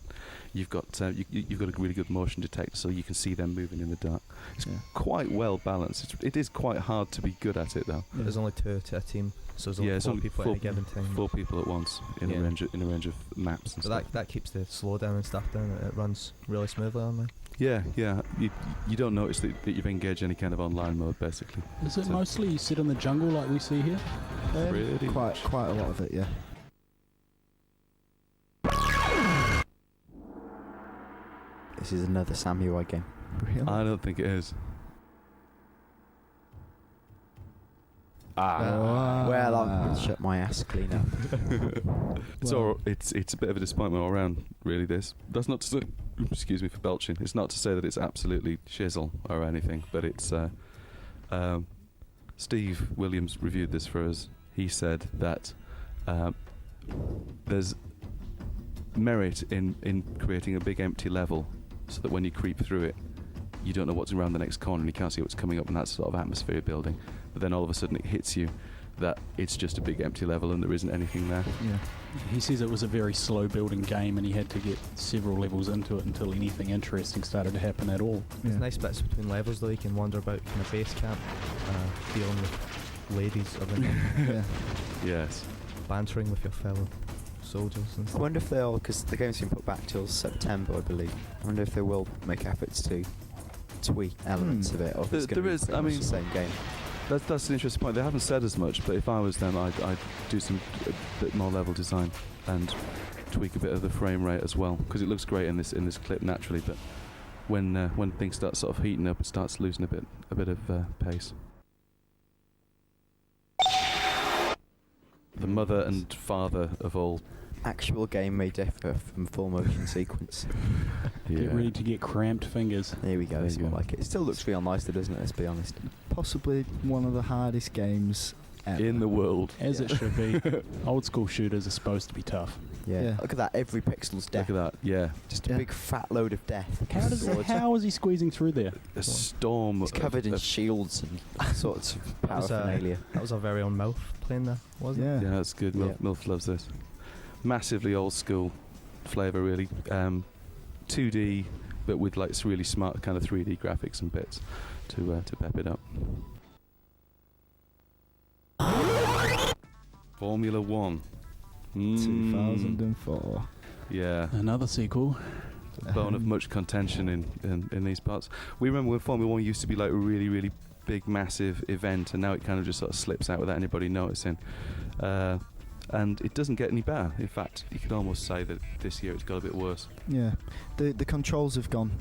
you've got you've got a really good motion detector, so you can see them moving in the dark. It's quite well balanced. It is quite hard to be good at it though. Yeah. There's only 2 to a team, so there's only it's 4 only people at any given time. 4 people at once in a range of maps and so stuff. that keeps the slowdown and stuff down. It runs really smoothly online. Yeah. You don't notice that you've engaged any kind of online mode, basically. Is it mostly set in the jungle like we see here? Pretty Quite a lot of it, yeah. This is another samurai game. Really? I don't think it is. Well, I'll shut my ass clean up. It's a bit of a disappointment all around, really. That's not to say, excuse me for belching. It's not to say that it's absolutely shizzle or anything, but it's. Steve Williams reviewed this for us. He said that there's merit in creating a big empty level, so that when you creep through it, you don't know what's around the next corner and you can't see what's coming up, and that sort of atmosphere building. But then all of a sudden it hits you that it's just a big empty level and there isn't anything there. Yeah. He says it was a very slow building game and he had to get several levels into it until anything interesting started to happen at all. There's nice bits between levels though. You can wander about kind of base camp, dealing with ladies or Yes. bantering with your fellow soldiers and I stuff. wonder if they'll, because the game's been put back till September, I believe. I wonder if they will make efforts to tweak elements of it, or if it's going to be pretty much the same game. That's an interesting point. They haven't said as much, but if I was them, I'd do a bit more level design and tweak a bit of the frame rate as well, because it looks great in this clip naturally. But when things start sort of heating up, it starts losing a bit of pace. The mother and father of all. Actual game may differ from full motion sequence. Get ready to get cramped fingers. There we go. There It's you more go. like it. It still looks real nice, though, doesn't it? Let's be honest. Possibly one of the hardest games ever. In the world. As it should be. Old school shooters are supposed to be tough. Yeah. Look at that. Every pixel's death. Look at that. Yeah. Just a big fat load of death. How is he squeezing through there? A storm. It's covered in shields and all sorts of paraphernalia. That was our very own MILF playing there, wasn't it? Yeah. Yeah, that's good. Milf loves this. Massively old school flavour, really. 2D, but with like really smart kind of 3D graphics and bits to pep it up. Formula 1. 2004. Yeah. Another sequel. A bone of much contention in these parts. We remember when Formula 1 used to be like a really, really big, massive event, and now it kind of just sort of slips out without anybody noticing. And it doesn't get any better. In fact, you could almost say that this year it's got a bit worse. Yeah, the controls have gone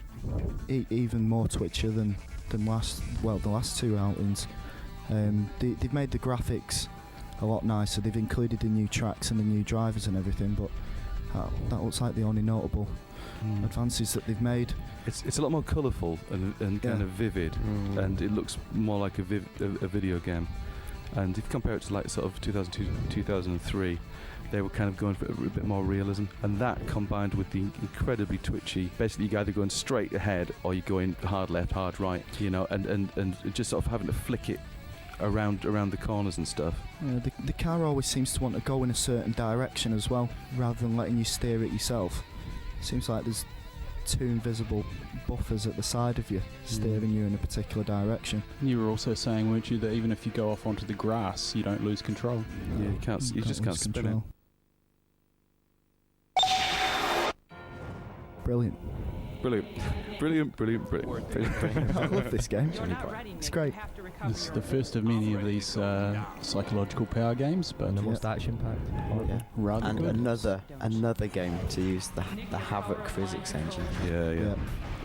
even more twitcher than the last 2 outings. They've made the graphics a lot nicer. They've included the new tracks and the new drivers and everything, but that looks like the only notable advances that they've made. It's a lot more colourful and kind of vivid, and it looks more like a video game. And if you compare it to like sort of 2002, 2003, they were kind of going for a bit more realism, and that combined with the incredibly twitchy, basically you're either going straight ahead or you're going hard left, hard right, you know, and just sort of having to flick it around the corners and stuff. The car always seems to want to go in a certain direction as well, rather than letting you steer it yourself. Seems like there's 2 invisible buffers at the side of you, steering you in a particular direction. You were also saying, weren't you, that even if you go off onto the grass, you don't lose control? Yeah, you just can't spin it. Brilliant. Brilliant. I love this game. It's great. It's the first of many of these psychological power games, but And the most action-packed. rather And good. another game to use the Havoc physics engine. Yeah.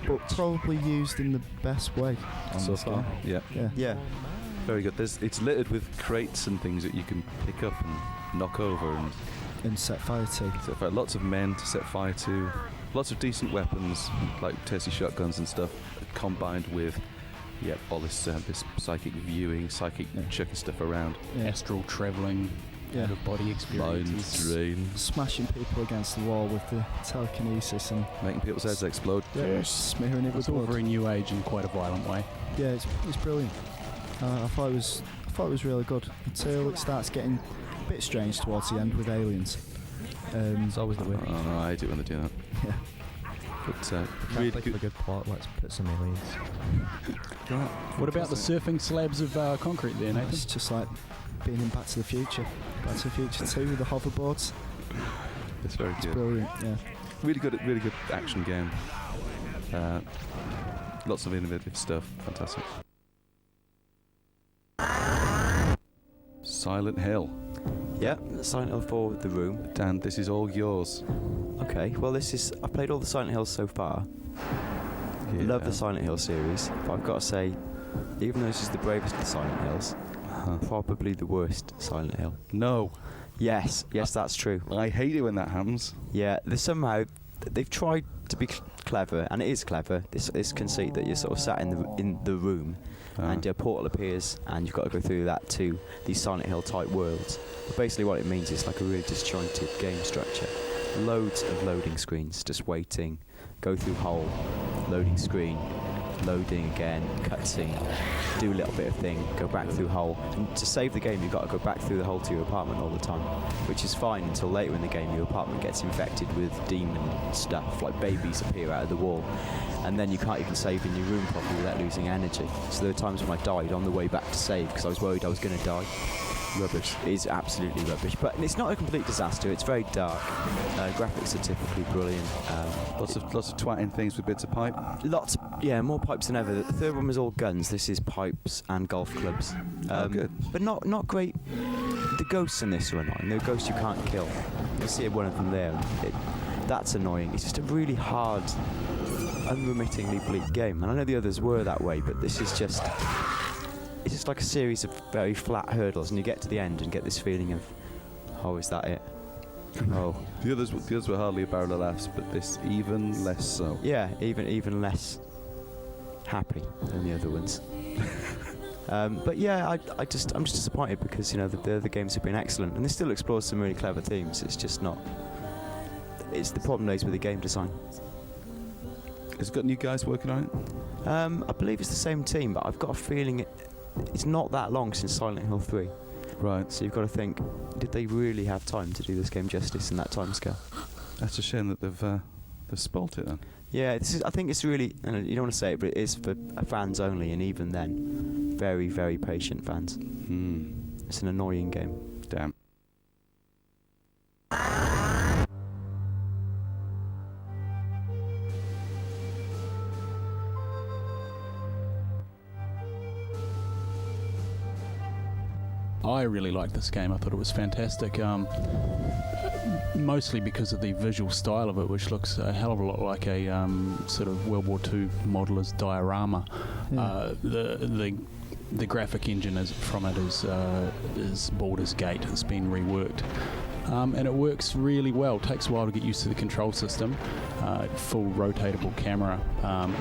But probably used in the best way on So this far, game. yeah. Yeah. Very good. It's littered with crates and things that you can pick up and knock over And set fire to. set fire. Lots of men to set fire to. Lots of decent weapons like tasty shotguns and stuff, combined with all this psychic viewing, chucking stuff around. Astral travelling, out of body Mind experiences. drain, Smashing people against the wall with the telekinesis and making people's heads explode. smearing it with It's all blood. very new age in quite a violent way. Yeah, it's brilliant. I thought it was really good until it starts getting a bit strange towards the end with aliens. It's always the way. Oh, I hate it when they do that. Yeah. But Really good. For good plot, let's put some aliens. What about the surfing slabs of concrete there, Nathan? It's just like being in Back to the Future. Back to the Future 2 with the hoverboards. It's very It's good. brilliant, yeah. Really good action game. Lots of innovative stuff. Fantastic. Silent Hill. Yeah, Silent Hill 4 with The Room. Dan, this is all yours. Okay, well I've played all the Silent Hills so far. Yeah. Love the Silent Hill series, but I've got to say, even though this is the bravest of the Silent Hills, probably the worst Silent Hill. No. Yes, that's true. I hate it when that happens. Yeah, they've tried to be clever, and it is clever. This conceit that you're sort of sat in the room, and a portal appears, and you've got to go through that to these Silent Hill type worlds. But basically, what it means is like a really disjointed game structure. Loads of loading screens, just waiting. Go through hole, loading screen, loading again, cutscene, do a little bit of thing, go back through hole. And to save the game, you've got to go back through the hole to your apartment all the time, which is fine until later in the game your apartment gets infected with demon stuff, like babies appear out of the wall, and then you can't even save in your room properly without losing energy. So there were times when I died on the way back to save because I was worried I was going to die. Rubbish. It is absolutely rubbish, but it's not a complete disaster. It's very dark. Graphics are typically brilliant. Lots of twatting things with bits of pipe. More pipes than ever. The third one was all guns. This is pipes and golf clubs. Good. But not great. The ghosts in this are annoying. They're ghosts you can't kill. You see one of them there. That's annoying. It's just a really hard, unremittingly bleak game. And I know the others were that way, but this is just... It's just like a series of very flat hurdles, and you get to the end and get this feeling of, oh, is that it? Oh. The others were hardly a barrel of laughs, but this even less so. Yeah, even less happy than the other ones. But yeah, I'm just disappointed because the other games have been excellent, and this still explores some really clever themes. It's just not. It's the problem lays with the game design. Has it got new guys working on it? I believe it's the same team, but I've got a feeling it's not that long since Silent Hill 3. Right. So you've got to think, did they really have time to do this game justice in that timescale? That's a shame that they've spoilt it then. Yeah, I think it's really, and you don't want to say it, but it is for fans only, and even then, very, very patient fans. It's an annoying game. Damn. I really liked this game. I thought it was fantastic. Mostly because of the visual style of it, which looks a hell of a lot like a sort of World War II modeller's diorama. Yeah. The graphic engine from it is Baldur's Gate. It's been reworked. And it works really well. It takes a while to get used to the control system. Full rotatable camera.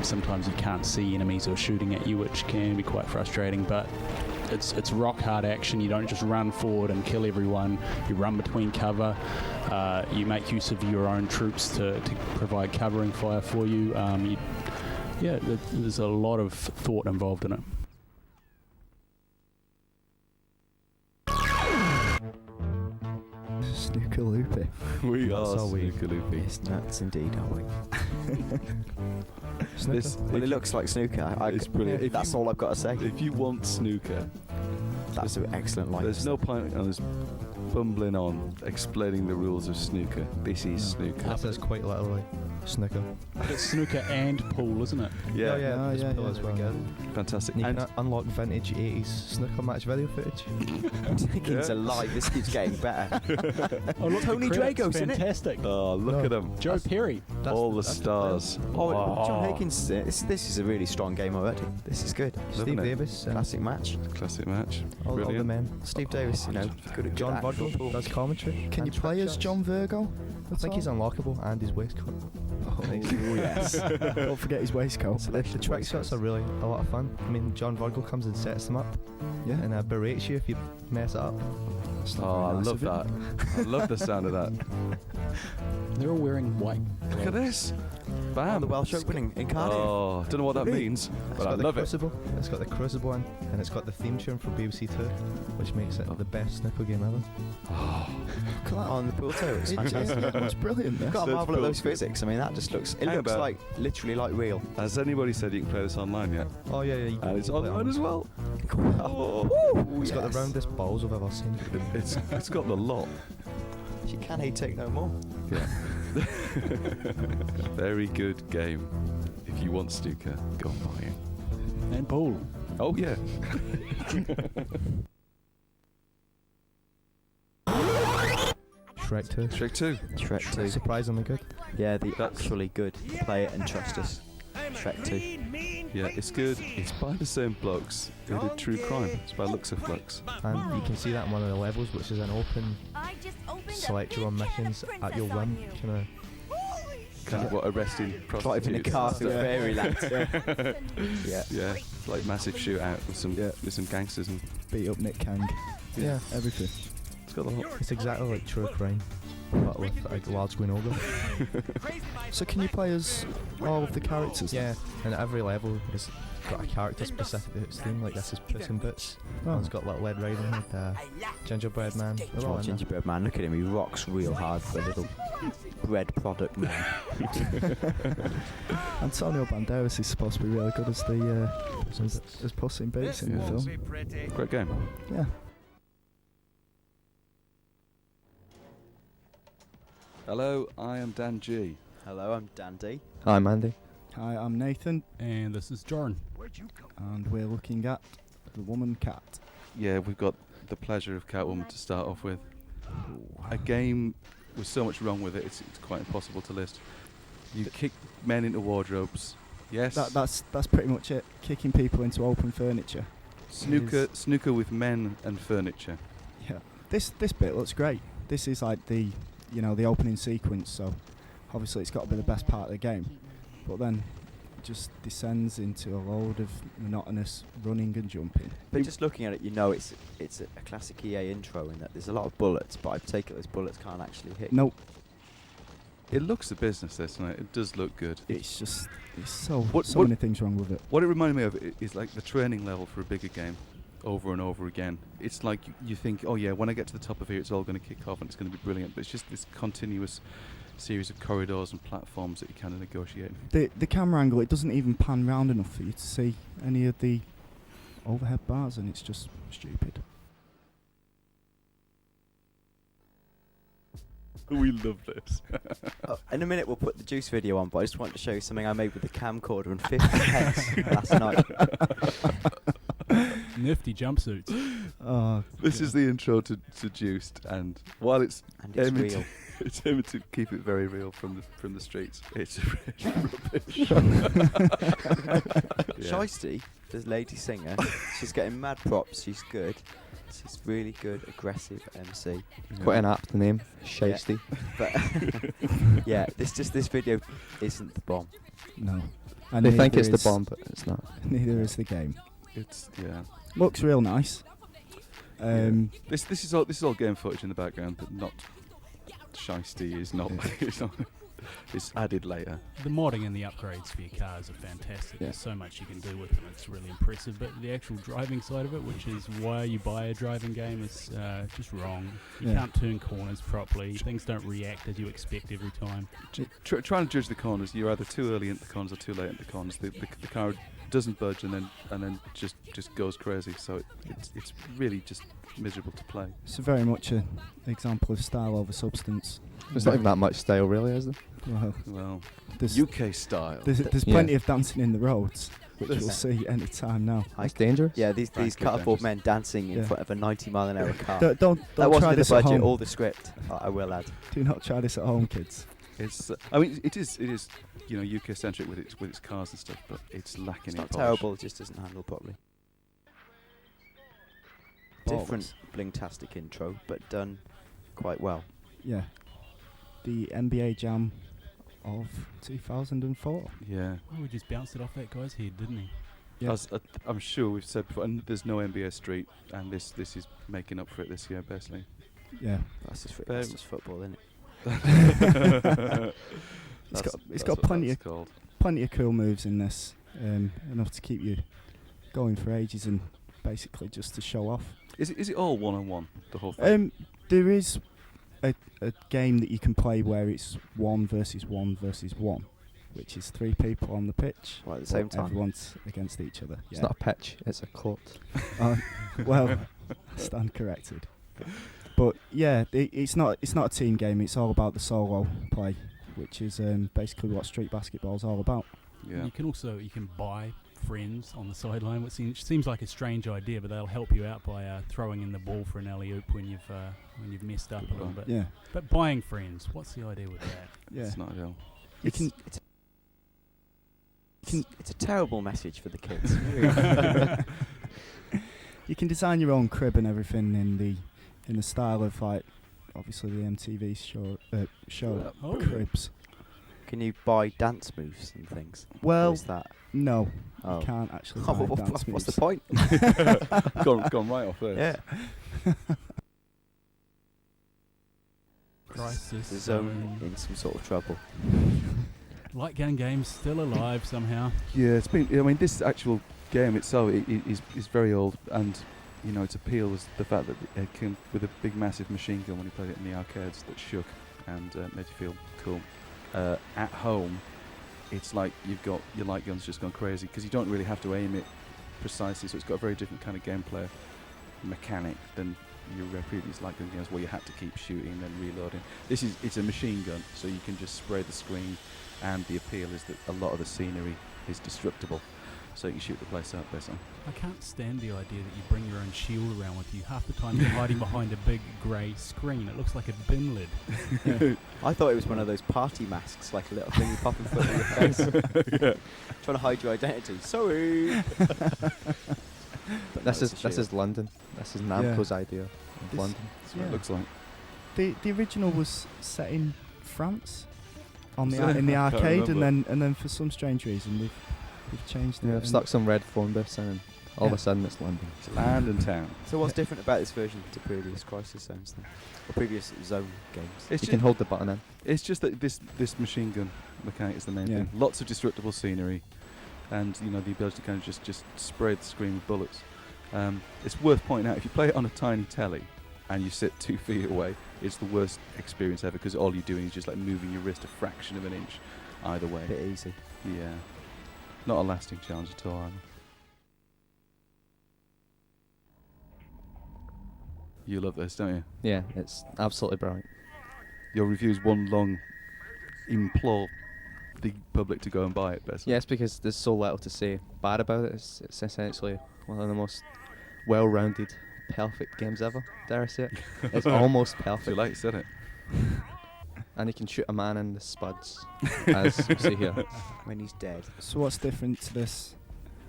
Sometimes you can't see enemies who are shooting at you, which can be quite frustrating, but it's rock hard action. You don't just run forward and kill everyone. You run between cover. You make use of your own troops to provide covering fire for you. There's a lot of thought involved in it. Snooker Loopy. We That's are all we- snooker loopy. It's nuts indeed, are we? This, Well, it looks like snooker. It's brilliant. If That's you- all I've got to say. if you want snooker, That's an excellent line. there's no point on us bumbling on explaining the rules of snooker. This is snooker. That says quite literally snooker. It's snooker and pool, isn't it? Yeah, There's yeah, pillars yeah. we get. fantastic. And you And can unlock vintage 80s snooker match video footage. It's a lie. This keeps getting better. Oh, look, Tony the credits, Drago's in it. fantastic. oh, look at them. Joe Perry. All the stars. Oh, John Higgins. This is a really strong game already. This is good. Steve it? Davis. and Classic match. Classic match. all the Brilliant. men. Steve Davis, good at John actual Virgil pool. does commentary. Can you and play trick as shots. John Virgo? I think he's unlockable and his waistcoat. Oh, yes. Don't forget his waistcoat. The trick shots are really a lot of fun. I mean, John Virgil comes and sets them up Yeah. and berates you if you mess it up. That's not Oh, very I nice love of him. that. I love the sound of that. They're all wearing white. Look at this. Bam. The Welsh Opening in Cardiff. Oh, don't know what that means, but I love it. Crucible. It's got the Crucible in, and it's got the theme tune from BBC2, which makes it the best snooker game ever. Come On the pool too. It's fantastic. It's brilliant. You've got to That's marvel at cool. those physics. I mean, that just looks. It How looks about- like literally like real. Has anybody said you can play this online yet? Oh yeah, you And it's can play it online as well. It's got the roundest balls I've ever seen. It's got the lot. She can he take no more. Yeah. Very good game. If you want snooker, go and buy it. And pool. Oh yeah. Shrek 2. Shrek 2. Shrek 2. Surprisingly good. Yeah, the That's- actually good. Play it and trust us. Shrek 2. Yeah, it's good. It's by the same blokes who did True Crime. It's by Lux of Flux. And you can see that in one of the levels, which is an open select your own missions at your whim. Kind of what arresting prostitutes. Driving a car and through stuff. fairyland. Yeah. Yeah, it's like massive shootout with some gangsters and Beat up Nick Kang. Yeah. Everything. it's got the whole. It's exactly like True Crime, but with a large screen ogre. So can you play as all of the characters? Yeah, and every level has got a character specific to its theme. Like this is Puss in Boots. Oh. It's got Little Red Riding Hood, Gingerbread Man. They're all Oh, in there. Gingerbread Man, look at him. He rocks real hard for a little bread product man. Antonio Banderas is supposed to be really good as the Puss in Boots. as Puss in Boots in the Yeah. film. Great game. Yeah. Hello, I am Dan G. Hello, I'm Dandy. Hi, Mandy. Hi, I'm Nathan, And this is Jordan. and we're looking at The Woman Cat. Yeah, we've got the pleasure of Catwoman to start off with. A game with so much wrong with it, it's quite impossible to list. You kick men into wardrobes. Yes. That's pretty much it. Kicking people into open furniture. snooker with men and furniture. Yeah. This bit looks great. This is like the opening sequence, so obviously it's got to be the best part of the game. But then it just descends into a load of monotonous running and jumping. But just looking at it, you know it's a classic EA intro in that there's a lot of bullets, but I take it those bullets can't actually hit. Nope. It looks a business, doesn't it? It does look good. It's so What- many things wrong with it. What it reminded me of is like the training level for a bigger game, over and over again. It's like you think, oh yeah, when I get to the top of here, it's all going to kick off and it's going to be brilliant. But it's just this continuous series of corridors and platforms that you kind of negotiate. The camera angle, it doesn't even pan round enough for you to see any of the overhead bars, and it's just stupid. We love this. Oh, in a minute we'll put the Juice video on, but I just wanted to show you something I made with the camcorder and 50 pence last night. Nifty jumpsuits. Oh, This is the intro to Juiced, and while it's And it's aiming real. it's aiming to keep it very real from the streets, it's rubbish. Yeah. Shiesty, this lady singer, she's getting mad props. She's good. She's really good, aggressive MC. Quite an apt name, Shiesty. But yeah, this video isn't the bomb. no. And They think neither it's the is- bomb, but it's not. Neither is the game. It's yeah. Looks real nice. This is all game footage in the background, but not shiesty. Is not. It's not. It's added later. The modding and the upgrades for your cars are fantastic. Yeah. There's so much you can do with them. It's really impressive. But the actual driving side of it, which is why you buy a driving game, is just wrong. You Yeah. can't turn corners properly. Things don't react as you expect every time. Trying to judge the corners, you're either too early into the corners or too late into the corners. The car doesn't budge and then just goes crazy. So it's really just miserable to play. It's very much an example of style over substance. There's not even that much style, really, is there? Well, There's, UK style. there's Yeah. plenty of dancing in the roads, which There's- we'll see any time now. It's dangerous. Yeah, these Thank you, cardboard dangerous. men dancing in Yeah. front of a 90-mile-an-hour car. Don't That try wasn't in the this at budget home. or the script. I will add. Do not try this at home, kids. It's. I mean, it is. UK centric with its cars and stuff, but it's lacking It's in not polish. terrible. It just doesn't handle properly. Balls. Different blingtastic intro, but done quite well. Yeah. The NBA Jam of 2004. Yeah. Oh, we just bounced it off that guy's head, didn't he? Yeah. I'm sure we've said before, and there's no NBA Street, and this is making up for it this year, basically. Yeah. That's just Very- football, isn't it? It's got plenty of cool moves in this, enough to keep you going for ages and basically just to show off. Is it all one-on-one, the whole thing? There is a game that you can play where it's 1 versus 1 versus 1, which is 3 people on the pitch. Right, at the same time. Everyone's against each other. It's not a pitch, it's a court. Well, stand corrected. But yeah, it's not a team game. It's all about the solo play, which is basically what street basketball is all about. Yeah. You can buy friends on the sideline, which seems like a strange idea, but they'll help you out by throwing in the ball for an alley-oop when you've messed up a little bit. Yeah. But buying friends, what's the idea with that? Yeah. It's not ideal. It's a terrible message for the kids. You can design your own crib and everything in the style of, like, obviously the MTV show cribs. Can you buy dance moves and things? Well, Or is that? no, Oh. you can't actually buy dance What's moves. the point? gone right off there. Yeah. Crisis. The zone in some sort of trouble. Light gun games still alive somehow. Yeah, it's been. I mean, this actual game itself is very old, and you know its appeal was the fact that it came with a big, massive machine gun when you played it in the arcades that shook and made you feel cool. At home, it's like you've got your light guns just gone crazy because you don't really have to aim it precisely, so it's got a very different kind of gameplay mechanic than your previous light gun games where you had to keep shooting and reloading. It's a machine gun, so you can just spray the screen, and the appeal is that a lot of the scenery is destructible, so you can shoot the place out basically. I can't stand the idea that you bring your own shield around with you. Half the time you're hiding behind a big grey screen. It looks like a bin lid. I thought it was one of those party masks, like a little thing you pop and put in your face. Yeah. Trying to hide your identity. Sorry. But This no, it's a is London. This is Namco's idea of This- London. That's what it Yeah. looks like. The original was set in France on Was the it? in the I can't arcade, and remember. then for some strange reason we've changed it. Yeah, I've and stuck some red phone bits in, and all of Yeah. a sudden it's London. It's land and town. So what's different about this version to previous Crisis Zones then? Or previous Zone games? It's You ju- can hold the button in. It's just that this machine gun mechanic is the main Yeah. thing. Lots of destructible scenery, and you know the ability to kind of just spray the screen with bullets. It's worth pointing out, if you play it on a tiny telly and you sit 2 feet away, it's the worst experience ever because all you're doing is just like moving your wrist a fraction of an inch either way. Bit easy. Yeah, not a lasting challenge at all either. You love this, don't you? Yeah, it's absolutely brilliant. Your review's one long implore the public to go and buy it, basically. Yes, because there's so little to say bad about it. It's essentially one of the most well-rounded, perfect games ever. Dare I say it? It's almost Too perfect. late, said it. And you can shoot a man in the spuds, as you see here. When he's dead. So what's different to this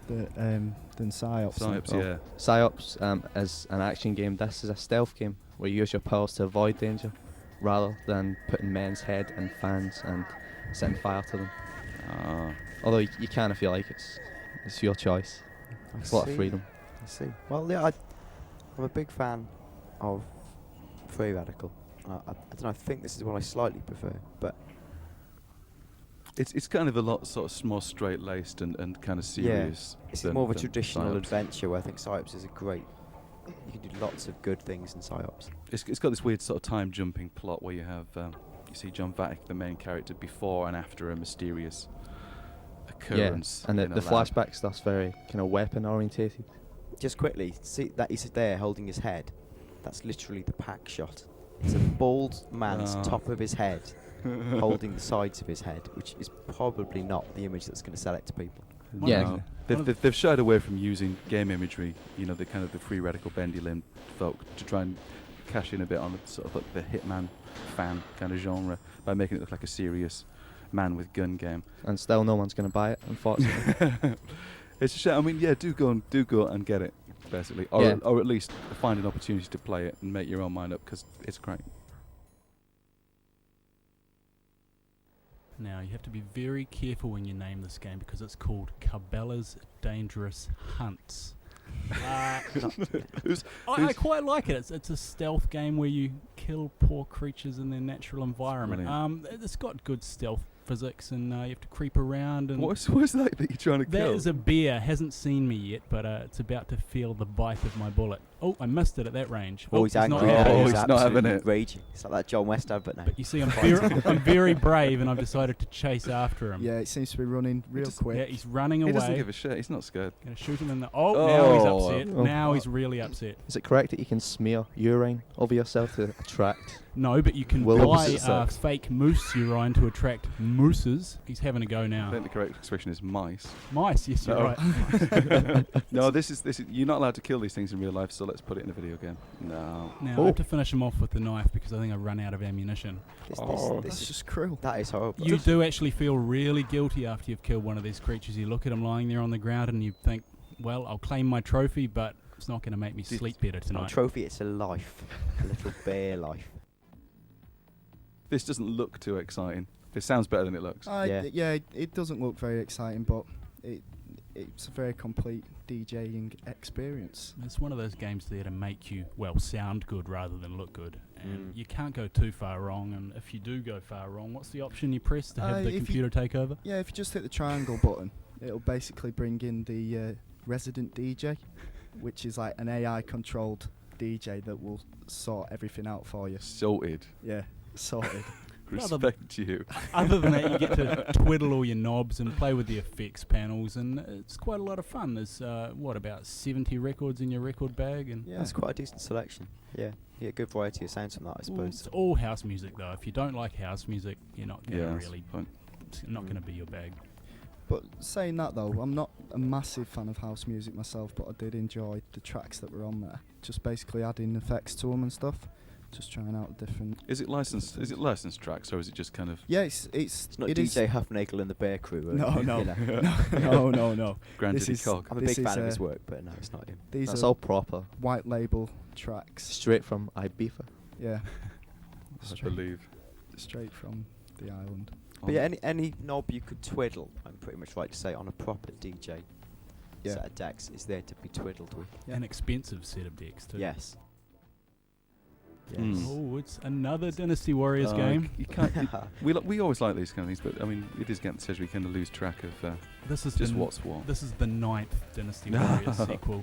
than Psyops? then? Psyops, yeah. Psyops is an action game. This is a stealth game where you use your powers to avoid danger, rather than putting men's head in fans and setting fire to them. Ah. Although you can if you like. It's your choice. It's a lot of freedom. I see. Well, yeah, I'm a big fan of Free Radical. I don't know, I think this is what I slightly prefer, but It's kind of a lot sort of more straight-laced and kind of serious. it's than- more of a than traditional Psyops. adventure where I think Psyops is a great... You can do lots of good things in Psyops. It's got this weird sort of time-jumping plot where you have you see John Vatic, the main character, before and after a mysterious occurrence. And in the a lab. flashback stuff's very kind of weapon orientated. Just quickly, see that he's there holding his head. That's literally the pack shot. It's a bald man's Oh. top of his head holding the sides of his head, which is probably not the image that's going to sell it to people. Yeah. No. They've shied away from using game imagery, you know, the kind of the free radical bendy limb folk, to try and cash in a bit on the sort of like the Hitman fan kind of genre by making it look like a serious man with gun game. And still no one's going to buy it, unfortunately. It's a shame. I mean, yeah, do go and get it, basically, or Yeah. or at least find an opportunity to play it and make your own mind up because it's great. Now, you have to be very careful when you name this game because it's called Cabela's Dangerous Hunts. I quite like it. It's a stealth game where you kill poor creatures in their natural environment. Brilliant. It's got good stealth physics, and you have to creep around. And What's that you're trying to that kill? is a bear. Hasn't seen me yet, but it's about to feel the bite of my bullet. Oh, I missed it at that range. Oh, he's angry. not now. happy. Oh, he's not having absolutely it. Raging. It's like that John West advert now. But you see, I'm very brave, and I've decided to chase after him. Yeah, it seems to be running real quick. Yeah, he's running He away. doesn't give a shit. He's not scared. Gonna shoot him in the. Oh, now he's Oh. upset. Oh. Now he's really upset. Is it correct that you can smear urine over yourself to attract? No, but you can Will buy opposite sex. fake moose urine to attract mooses. He's having a go I now. think the correct expression is mice. Mice, yes, you're No. right. No, this is you're not allowed to kill these things in real life, so let's put it in a video game. No. Now I have to finish him off with the knife because I think I run out of ammunition. This That's is just cruel. that is horrible. You do actually feel really guilty after you've killed one of these creatures. You look at him lying there on the ground and you think, well, I'll claim my trophy, but it's not going to make me sleep better It's not a tonight. trophy, it's a life. A little bear life. This doesn't look too exciting. It sounds better than it looks. Yeah. It doesn't look very exciting, but it's a very complete DJing experience. It's one of those games there to make you, well, sound good rather than look good. And Mm. you can't go too far wrong, and if you do go far wrong, what's the option you press to have the if you- computer take over? Yeah, if you just hit the triangle button, it'll basically bring in the resident DJ, which is like an AI-controlled DJ that will sort everything out for you. Sorted. Yeah, sorted. Rather Respect you. Other than that, you get to twiddle all your knobs and play with the effects panels, and it's quite a lot of fun. There's, about 70 records in your record bag, and Yeah. That's quite a decent selection. Yeah. You get a good variety of sounds from that, I Well, suppose. it's all house music, though. If you don't like house music, you're not going to Yeah, that's really, fine. it's not going to be your bag. But saying that though, I'm not a massive fan of house music myself, but I did enjoy the tracks that were on there. Just basically adding effects to them and stuff. Just trying out different. Is it licensed? Is it licensed tracks or is it just kind of Yeah, It's not it is- DJ Huffnagel and the Bear Crew. No, you no. know. no. Grandaddy This is- Cog? I'm a This big fan is, of his work, but no, it's not him. These That's are all proper. white label tracks. Straight from Ibiza. Yeah, I believe. straight from the island. But yeah, any knob you could twiddle, I'm pretty much right to say, on a proper DJ Yeah. set of decks is there to be twiddled with. Yeah. An expensive set of decks, too. Yes. Mm. Yes. Oh, it's another Dynasty Warriors game. You can't. We always like these kind of things, but I mean, it is getting to the stage where you kind of lose track of This is just the what's what. This is the 9th Dynasty Warriors sequel.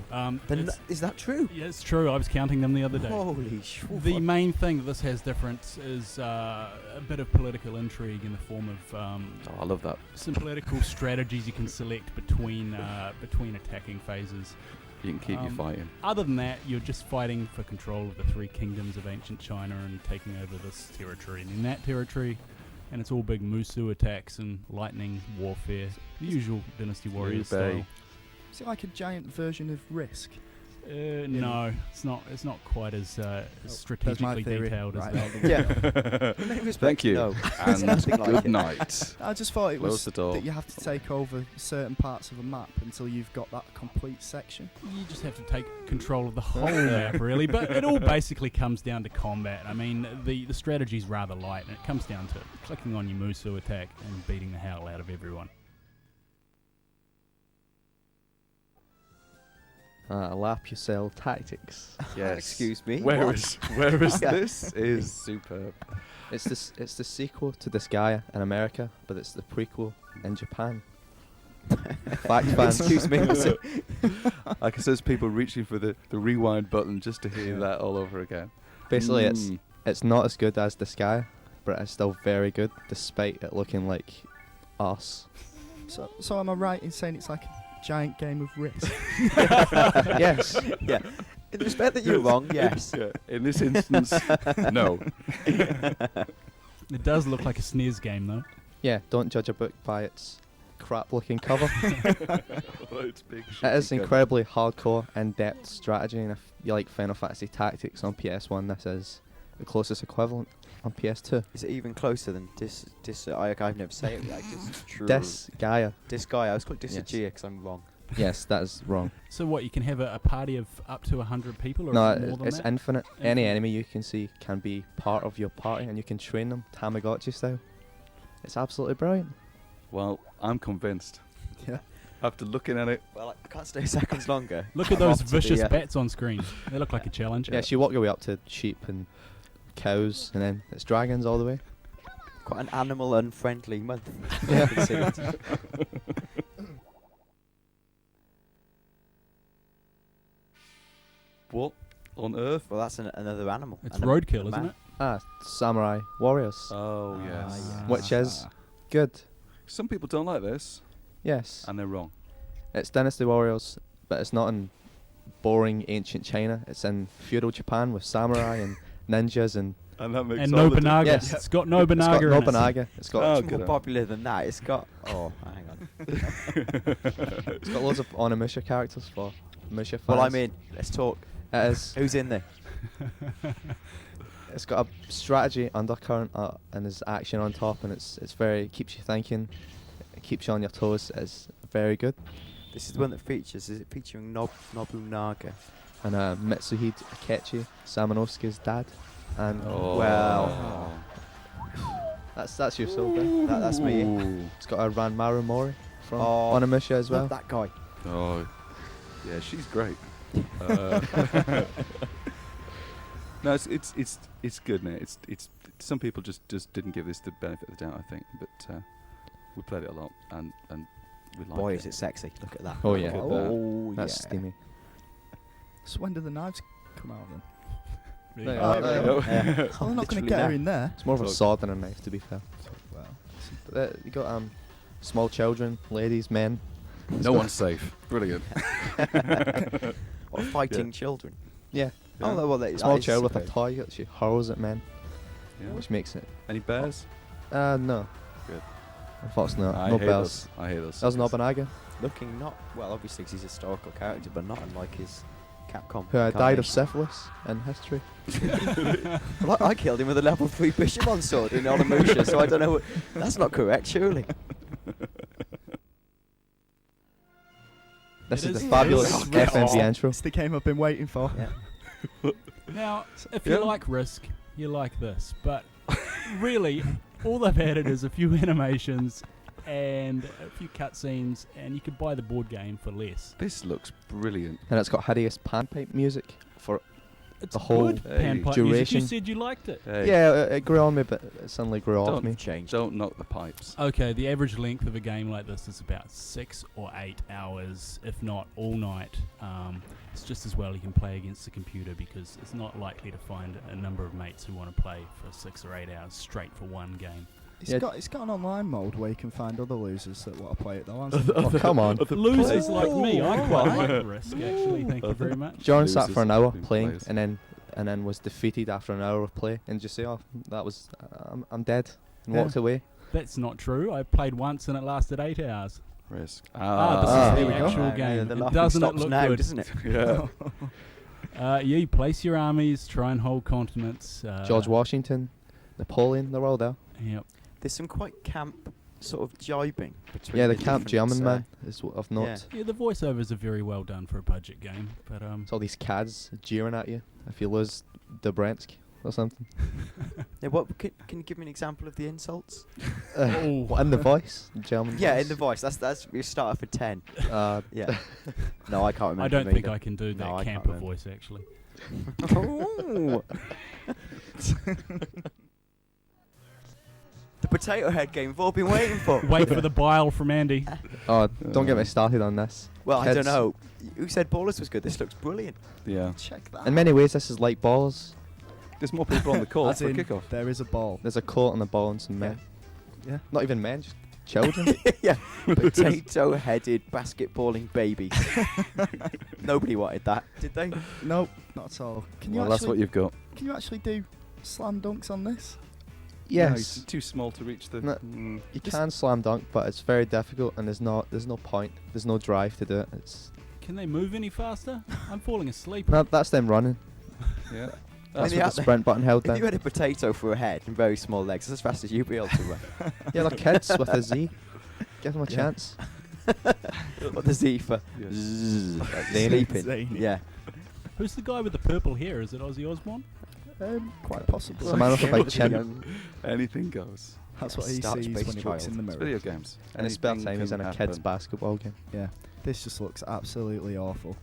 Is that true? Yeah, it's true. I was counting them the other day. Holy sh! The main thing that this has different is a bit of political intrigue in the form of Oh, I love that. some political strategies you can select between attacking phases. You can keep you fighting. Other than that, you're just fighting for control of the 3 kingdoms of ancient China and taking over this territory and then that territory. And it's all big Musu attacks and lightning warfare. The usual Dynasty Warriors style. Is it like a giant version of Risk? No, it's not. It's not quite as strategically theory. detailed Right. as that. Yeah. Thank you. No. And Nothing like good it. night. I just thought it Close was the door. that you have to take over certain parts of a map until you've got that complete section. You just have to take control of the whole map, really. But it all basically comes down to combat. I mean, the strategy's rather light, and it comes down to clicking on your Musu attack and beating the hell out of everyone. Lap yourself tactics. Yes. Excuse me. Where What? is this? Is superb. It's the sequel to Disgaea in America, but it's the prequel in Japan. Fact fans. Excuse me. I guess there's people reaching for the rewind button just to hear that all over again. Basically, Mm. it's not as good as Disgaea, but it's still very good, despite it looking like us. So am I right in saying it's like a giant game of Risk? Yes. Yeah. In the respect that you're wrong, yes. Yeah. In this instance, no. It does look like a SNES game, though. Yeah, don't judge a book by its crap-looking cover. It's big It is shitty gun. incredibly hardcore, in-depth strategy, and if you like Final Fantasy Tactics on PS1, this is the closest equivalent on PS2. Is it even closer than I've never say it like this. Disgaea. Disgaea. I was called Yes. Disgaea because I'm wrong. Yes, that is wrong. So what, you can have a party of up to 100 people, or No, is it more than it's that? infinite. Any Infinite. enemy you can see can be part of your party, and you can train them Tamagotchi style. It's absolutely brilliant. Well, I'm convinced. Yeah. After looking at it, Well, I can't stay seconds longer. Look at I'm those off to the, vicious bats on screen. They look like a challenge. Yes, you walk your way up to sheep and cows, and then it's dragons all the way. Quite an animal unfriendly month. Yeah. I can see it. What on earth? Well, that's another animal. It's Animal- roadkill, a isn't man. it? Samurai warriors, Oh yes. yes. which is good. Some people don't like this, Yes, and they're wrong. it's Dynasty Warriors, but it's not in boring ancient China. It's in feudal Japan with samurai and ninjas and And that makes And all the Nobunaga. Yes. It's got it's got Nobunaga in it. Nobunaga. It's got Oh, Much good more on. popular than that. It's got. Oh, hang on. it's got loads of Onimusha characters for Musha fans. Well, I mean, let's talk. it is. Who's in there? It's got a strategy undercurrent and there's action on top, and it's very keeps you thinking. It keeps you on your toes. It's very good. This is the one that features. Is it featuring Nobunaga? And Mitsuhide Akechi, Samanovsky's dad. And Oh. Well. that's your soul there. That's me. Ooh. It's got a Ranmaru Mori from Oh, Onimusha as well. Love that guy. Oh, yeah, she's great. No, it's good, mate. It's some people just didn't give this the benefit of the doubt, I think, but we played it a lot and we like Boy, it. is it sexy. Look at that. Oh, yeah. Look at that. Oh, That's yeah. steamy. So when do the knives come out then? There you Oh, are. there you go. Yeah. I'm not going to Literally get her now. in there. It's more of a Look. sword than a knife, to be fair. Well, But you got small children, ladies, men. No one's safe. Brilliant. Or fighting children. Yeah. Oh, no, well, that Small is child with a superb. toy that she hurls at men, Yeah. which makes it. Any bears? No. Good. Unfortunately, I no hate bells. those. I hate those. That was suckers. Nobunaga, Looking not well, obviously 'cause he's a historical character, but not unlike his Capcom. who died of incarnation. syphilis in history. Well, I killed him with a level 3 Bishamon sword in Onimusha, so I don't know. That's not correct, surely. This It is is the fabulous really FMV good. intro. it's the game I've been waiting for. Yeah. Now, if Yeah. you like Risk, you like this. But really, all they've added is a few animations and a few cutscenes, and you could buy the board game for less. This looks brilliant. And it's got hideous panpipe music for. It's The whole good panpipe music. duration. You said you liked it. Hey, Yeah, it grew on me, but it suddenly grew off Don't me. Changed. Don't knock the pipes. Okay, the average length of a game like this is about 6 or 8 hours, if not all night. It's just as well you can play against the computer because it's not likely to find a number of mates who want to play for 6 or 8 hours straight for one game. It's Yeah. got an online mode where you can find other losers that want to play it though. hasn't it? Oh, come on. Losers like me, I quite like Risk actually. Thank you very much. John sat for an hour Losers playing, players. and then was defeated after an hour of play, and just say, "Oh, that was I'm dead," and Yeah. walked away. That's not true. I played once and it lasted 8 hours. Risk. This Ah, is there the we go. actual Yeah, game. the And laughing doesn't it stops look now, good? doesn't it? Yeah. Yeah, you place your armies, try and hold continents. George Washington, Napoleon, they're all there. Yep. There's some quite camp sort of jibing between. Yeah, the camp different, German man is what I've noticed. Yeah, the voiceovers are very well done for a budget game, but It's all these cads jeering at you if you lose Dobransk or something. Yeah, what can you give me an example of the insults? What, in the voice, German. Yeah, voice? in the voice. That's your starter for 10. Uh, Yeah. No, I can't remember. I don't them think either. I can do No, that I can't camper remember. voice actually. Oh. The potato head game we've all been waiting for. Wait for the bile from Andy. oh, don't get me started on this. Well, I don't Kids. know. Who said Ballers was good? This looks brilliant. Yeah. Check that. In many ways, this is like balls. There's more people on the call As for in, kickoff. there is a ball. There's a coat on the ball and some men. Yeah. Not even men, just children. Yeah. Potato-headed basketballing babies. Nobody wanted that, did they? Nope, not at all. Can you Well, that's actually what you've got. can you actually do slam dunks on this? No, Yes. it's too small to reach the. No. Mm. You Just- can slam dunk, but it's very difficult, and there's no point. There's no drive to do it. It's Can they move any faster? I'm falling asleep. no, that's them running. Yeah. That's yeah, with the sprint button held If you down. had a potato for a head and very small legs, that's as fast as you'd be able to run. Yeah, they're kids with a Z. Give them a Yeah. chance. What the Z for? Yeah. Zzz, like Zany. sleeping. Zany. Yeah. Who's the guy with the purple hair? Is it Ozzy Osbourne? Quite possibly. Some man with a big chin. Young- Anything goes. That's Yeah, what he starch sees based when he looks child. in the It's mirror. video games. In his spare Anything time, he's in can a kids' happen. basketball game. Yeah, this just looks absolutely awful.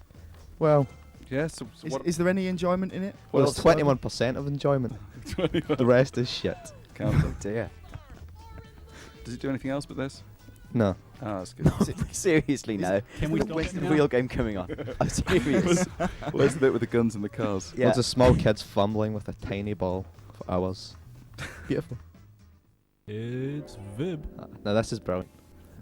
Well, Yeah. So Is there any enjoyment in it? Well, Well, it's 21% of enjoyment. The rest is shit. count them. Dear. Does it do anything else but this? No. Oh, that's good. Seriously, no. Can we When's stop the it now? real game coming on? I'm serious. Where's the bit with the guns and the cars? Yeah. Loads of small kids fumbling with a tiny ball for hours. Beautiful. It's Vib. No, this is brilliant.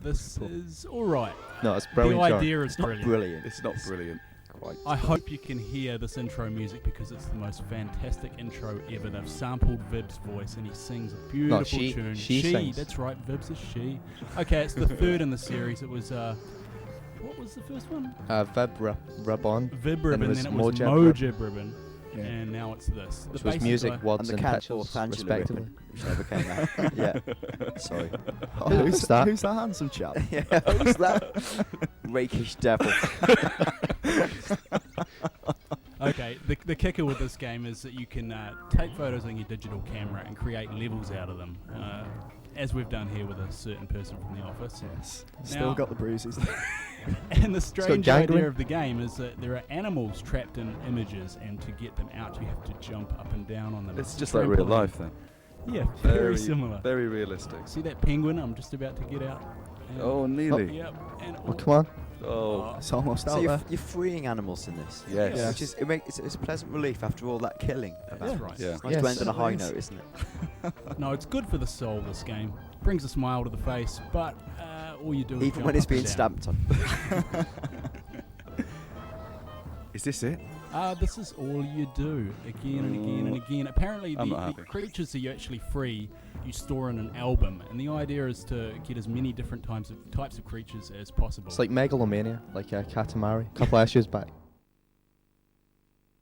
This is alright. No, it's brilliant. The John. idea is Not brilliant. brilliant. It's not brilliant. Quite. I hope you can hear this intro music because it's the most fantastic intro ever. They've sampled Vib's voice and he sings a beautiful she. tune. She sings. That's right, Vib's a she. Okay, it's the third in the series. It was, what was the first one? Vib Ribbon. Vib Ribbon, was then it was Mojib Mojib Ribbon, Yeah. and now it's this. Which The was basic music, guy- words, And the and cat pictures, for Angela respectively. Ribbon, which never came out. Yeah. Sorry. Oh, Who's that? Who's that handsome chap? Yeah. Who's that? Rakish devil. Okay, the kicker with this game is that you can take photos on your digital camera and create levels out of them, as we've done here with a certain person from the office. Yes. Now- Still got the bruises. And the strange gangrene. idea of the game is that there are animals trapped in images, and to get them out, you have to jump up and down on them. It's just like real Trampoline. life then. Yeah, very similar. Very realistic. See that penguin? I'm just about to get out. And- Oh, nearly. Yep. And Oh, come on. Oh. It's almost So out you're, there. you're freeing animals in this. Yes. Yeah. Which is it's a pleasant relief after all that killing. That's right. Yeah. It's nice Yes. to end on a high It is. note, isn't it? No, it's good for the soul. This game brings a smile to the face, but all you do is Even jump when it's up and being down. stamped on. Is this it? This is all you do again and again and again. Apparently, I'm the not happy. creatures that you actually free, you store in an album, and the idea is to get as many different types of creatures as possible. It's like Megalomania, like Katamari, a couple of issues back.